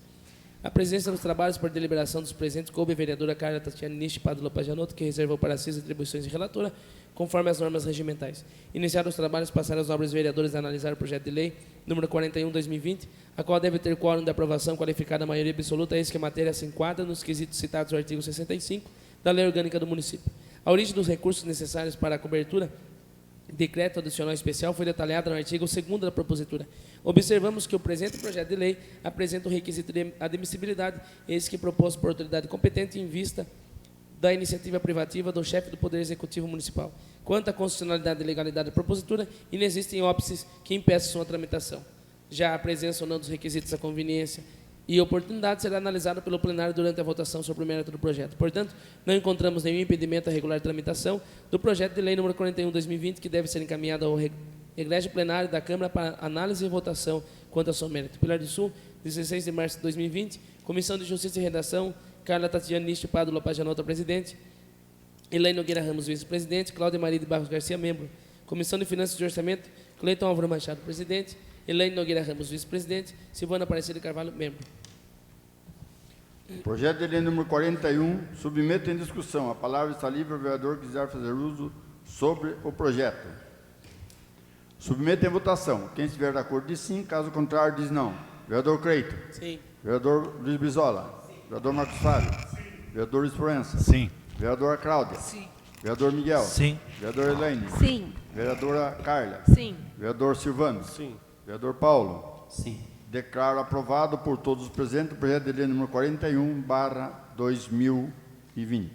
A presença dos trabalhos por deliberação dos presentes coube a vereadora Carla Tatiana Nish Pádua Pajanotto, que reservou para si as atribuições de relatora, conforme as normas regimentais. Iniciados os trabalhos, passaram aos nobres vereadores a analisar o projeto de lei número 41/2020, a qual deve ter quórum de aprovação qualificada a maioria absoluta, eis que a matéria se enquadra nos quesitos citados no artigo 65 da Lei Orgânica do Município. A origem dos recursos necessários para a cobertura de crédito adicional especial foi detalhada no artigo 2º da propositura. Observamos que o presente projeto de lei apresenta o requisito de admissibilidade, eis que proposto por autoridade competente em vista da iniciativa privativa do chefe do Poder Executivo Municipal. Quanto à constitucionalidade e legalidade da propositura, inexistem óbices que impeçam sua tramitação. Já a presença ou não dos requisitos da conveniência e oportunidade será analisada pelo plenário durante a votação sobre o mérito do projeto. Portanto, não encontramos nenhum impedimento à regular tramitação do projeto de lei número 41/2020, que deve ser encaminhado ao Egrégio Plenário da Câmara para análise e votação quanto ao seu mérito. Pilar do Sul, 16 de março de 2020, Comissão de Justiça e Redação, Carla Tatiana Nish Pádua Pajanotto, presidente. Helene Nogueira Ramos, vice-presidente. Cláudia Maria de Barros Garcia, membro. Comissão de Finanças e Orçamento, Cleiton Álvaro Machado, presidente. Helene Nogueira Ramos, vice-presidente. Silvana Aparecida de Carvalho, membro. Projeto de lei número 41, submeto em discussão. A palavra está livre ao vereador que quiser fazer uso sobre o projeto. Submeto em votação. Quem estiver de acordo diz sim, caso contrário diz não. Vereador Creito. Sim. Vereador Luiz Brizola. Sim. Vereador Marcos Fábio. Sim. Vereador Luiz Proença. Sim. Vereadora Cláudia. Sim. Vereador Miguel. Sim. Vereador Elaine. Sim. Vereadora Carla. Sim. Vereador Silvano. Sim. Vereador Paulo. Sim. Declaro aprovado por todos os presentes o projeto de lei número 41/2020.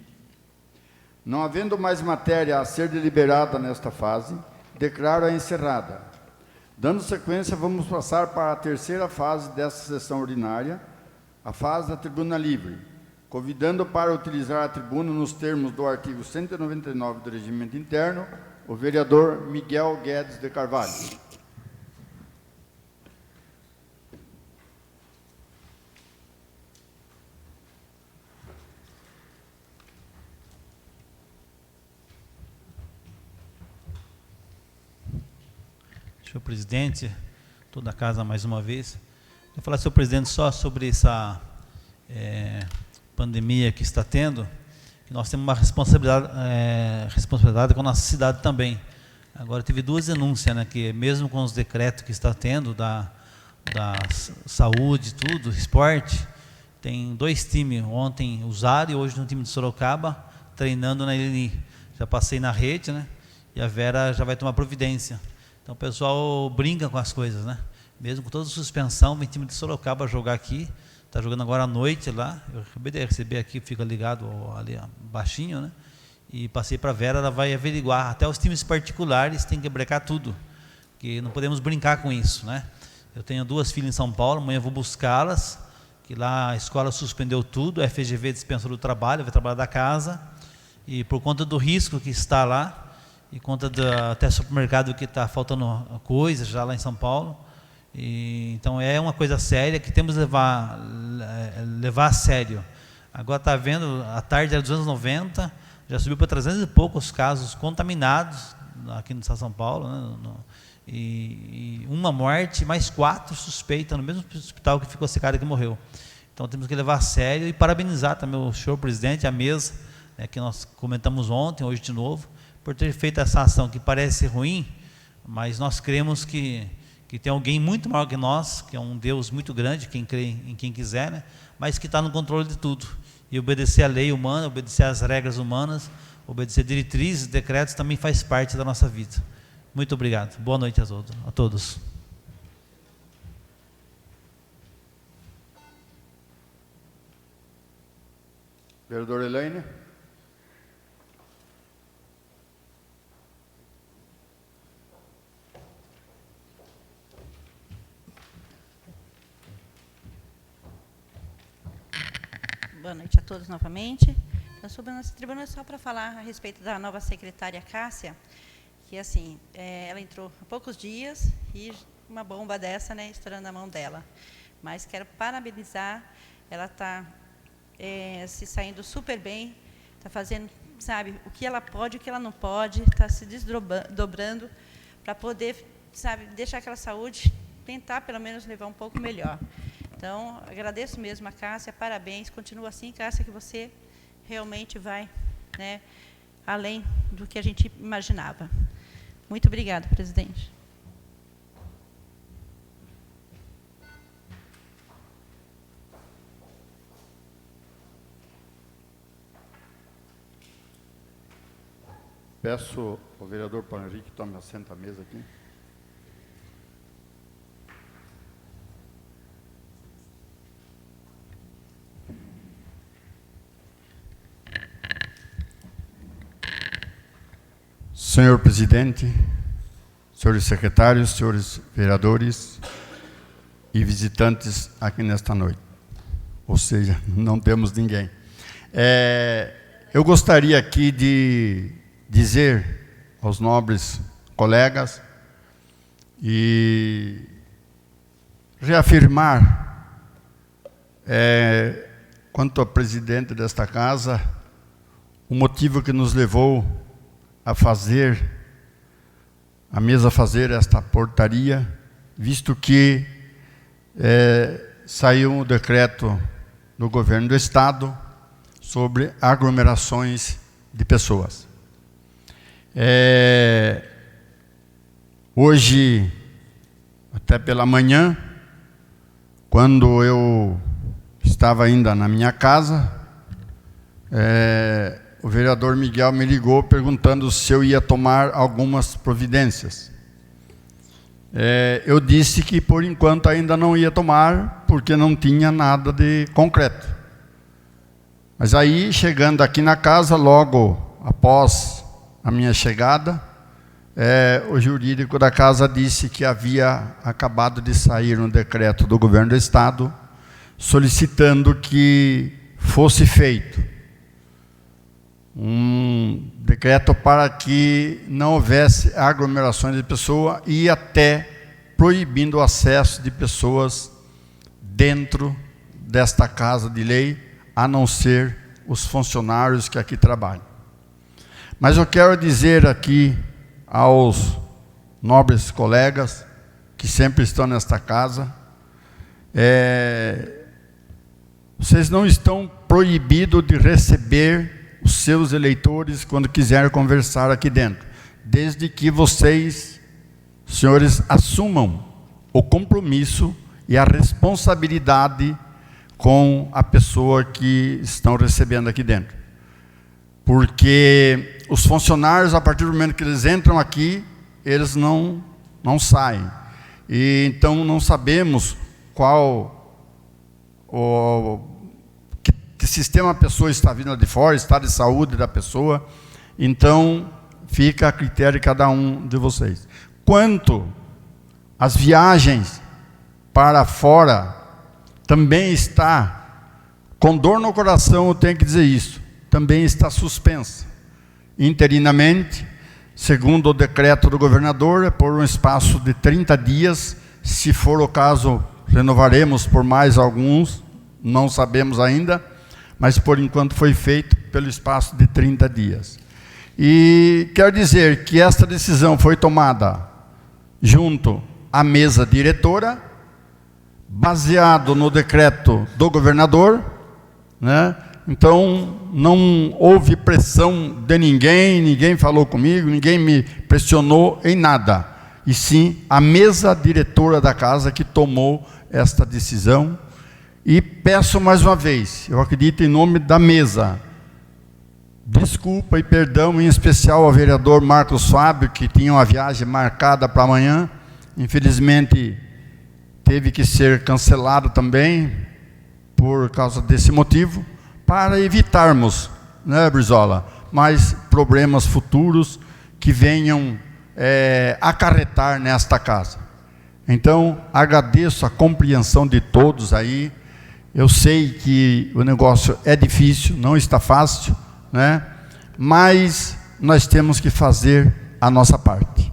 Não havendo mais matéria a ser deliberada nesta fase, declaro-a encerrada. Dando sequência, vamos passar para a terceira fase desta sessão ordinária, a fase da tribuna livre, convidando para utilizar a tribuna nos termos do artigo 199 do Regimento Interno, o vereador Miguel Guedes de Carvalho. Senhor presidente, toda a casa mais uma vez. Eu vou falar, senhor presidente, só sobre essa pandemia que está tendo, que nós temos uma responsabilidade com a nossa cidade também. Agora, teve duas denúncias, né, que mesmo com os decretos que está tendo, da saúde, tudo, esporte, tem 2 times, ontem usaram e hoje no time de Sorocaba, treinando na Eleni. Já passei na rede, né, e a Vera já vai tomar providência. Então o pessoal brinca com as coisas, né? Mesmo com toda a suspensão, vem time de Sorocaba jogar aqui, está jogando agora à noite lá, eu acabei de receber aqui, fica ligado ali baixinho, né? E passei para a Vera, ela vai averiguar, até os times particulares tem que brecar tudo, que não podemos brincar com isso, né? Eu tenho 2 filhas em São Paulo, amanhã eu vou buscá-las, que lá a escola suspendeu tudo, a FGV dispensou do trabalho, vai trabalhar da casa, e por conta do risco que está lá, e conta até supermercado que está faltando coisa já lá em São Paulo. Então é uma coisa séria que temos que levar a sério. Agora está vendo, a tarde era 290, já subiu para 300 e poucos casos contaminados aqui no estado de São Paulo, né? E uma morte, mais 4 suspeitas no mesmo hospital que ficou esse cara que morreu. Então temos que levar a sério e parabenizar também o senhor presidente, a mesa, né, que nós comentamos ontem, hoje de novo, por ter feito essa ação que parece ruim, mas nós cremos que tem alguém muito maior que nós, que é um Deus muito grande, quem crê em quem quiser, né? Mas que está no controle de tudo. E obedecer à lei humana, obedecer às regras humanas, obedecer diretrizes, decretos, também faz parte da nossa vida. Muito obrigado. Boa noite a todos. Vereador Elaine. Boa noite a todos novamente. Eu subo nessa tribuna só para falar a respeito da nova secretária Cássia, que assim, ela entrou há poucos dias e uma bomba dessa, né, estourando na mão dela. Mas quero parabenizar, ela está se saindo super bem, está fazendo, sabe, o que ela pode, o que ela não pode, está se desdobrando para poder, sabe, deixar aquela saúde, tentar pelo menos levar um pouco melhor. Então, agradeço mesmo a Cássia, parabéns, continua assim, Cássia, que você realmente vai, né, além do que a gente imaginava. Muito obrigada, presidente. Peço ao vereador Paulo Henrique que tome assento à mesa aqui. Senhor presidente, senhores secretários, senhores vereadores e visitantes aqui nesta noite. Ou seja, não temos ninguém. Eu gostaria aqui de dizer aos nobres colegas e reafirmar, quanto ao presidente desta casa, o motivo que nos levou a mesa fazer esta portaria, visto que saiu um decreto do governo do estado sobre aglomerações de pessoas. Hoje, até pela manhã, quando eu estava ainda na minha casa, o vereador Miguel me ligou perguntando se eu ia tomar algumas providências. Eu disse que por enquanto ainda não ia tomar, porque não tinha nada de concreto. Mas aí, chegando aqui na casa, logo após a minha chegada, o jurídico da casa disse que havia acabado de sair um decreto do governo do estado solicitando que fosse feito um decreto para que não houvesse aglomerações de pessoas e até proibindo o acesso de pessoas dentro desta casa de lei, a não ser os funcionários que aqui trabalham. Mas eu quero dizer aqui aos nobres colegas que sempre estão nesta casa, vocês não estão proibidos de receber os seus eleitores quando quiserem conversar aqui dentro, desde que vocês, senhores, assumam o compromisso e a responsabilidade com a pessoa que estão recebendo aqui dentro. Porque os funcionários, a partir do momento que eles entram aqui, eles não saem. E então não sabemos qual que sistema a pessoa está vindo de fora, estado de saúde da pessoa. Então, fica a critério de cada um de vocês. Quanto às viagens para fora, também está, com dor no coração eu tenho que dizer isso, também está suspensa. Interinamente, segundo o decreto do governador, é por um espaço de 30 dias, se for o caso, renovaremos por mais alguns, não sabemos ainda, mas por enquanto foi feito pelo espaço de 30 dias. E quero dizer que esta decisão foi tomada junto à mesa diretora, baseado no decreto do governador, né? Então, não houve pressão de ninguém, ninguém falou comigo, ninguém me pressionou em nada. E sim, a mesa diretora da casa que tomou esta decisão. E peço mais uma vez, eu acredito em nome da mesa, desculpa e perdão em especial ao vereador Marcos Fábio, que tinha uma viagem marcada para amanhã, infelizmente teve que ser cancelado também, por causa desse motivo, para evitarmos, né, Brizola, mais problemas futuros que venham acarretar nesta casa. Então, agradeço a compreensão de todos aí. Eu sei que o negócio é difícil, não está fácil, né? Mas nós temos que fazer a nossa parte,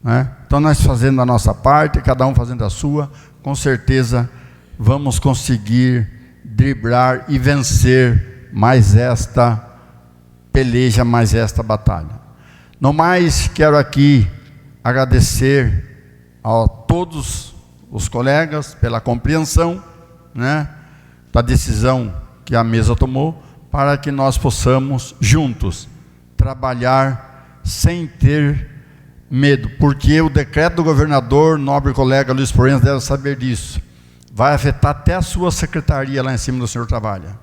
né? Então, nós fazendo a nossa parte, cada um fazendo a sua, com certeza vamos conseguir driblar e vencer mais esta peleja, mais esta batalha. No mais, quero aqui agradecer a todos os colegas pela compreensão, né, da decisão que a mesa tomou, para que nós possamos juntos trabalhar sem ter medo, porque o decreto do governador, nobre colega Luiz Proença deve saber disso, vai afetar até a sua secretaria lá em cima do senhor trabalha.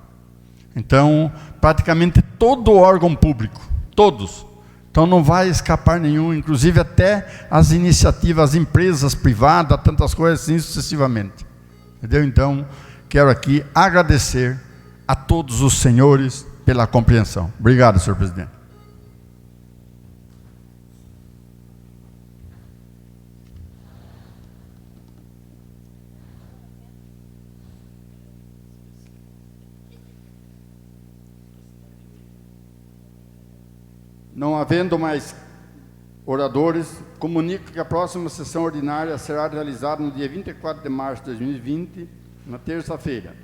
Então, praticamente todo órgão público, todos. Então não vai escapar nenhum, inclusive até as iniciativas, as empresas privadas, tantas coisas assim sucessivamente. Entendeu? Então, quero aqui agradecer a todos os senhores pela compreensão. Obrigado, senhor presidente. Não havendo mais oradores, comunico que a próxima sessão ordinária será realizada no dia 24 de março de 2020, na terça-feira.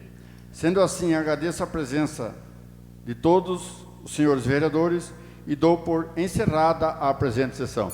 Sendo assim, agradeço a presença de todos os senhores vereadores e dou por encerrada a presente sessão.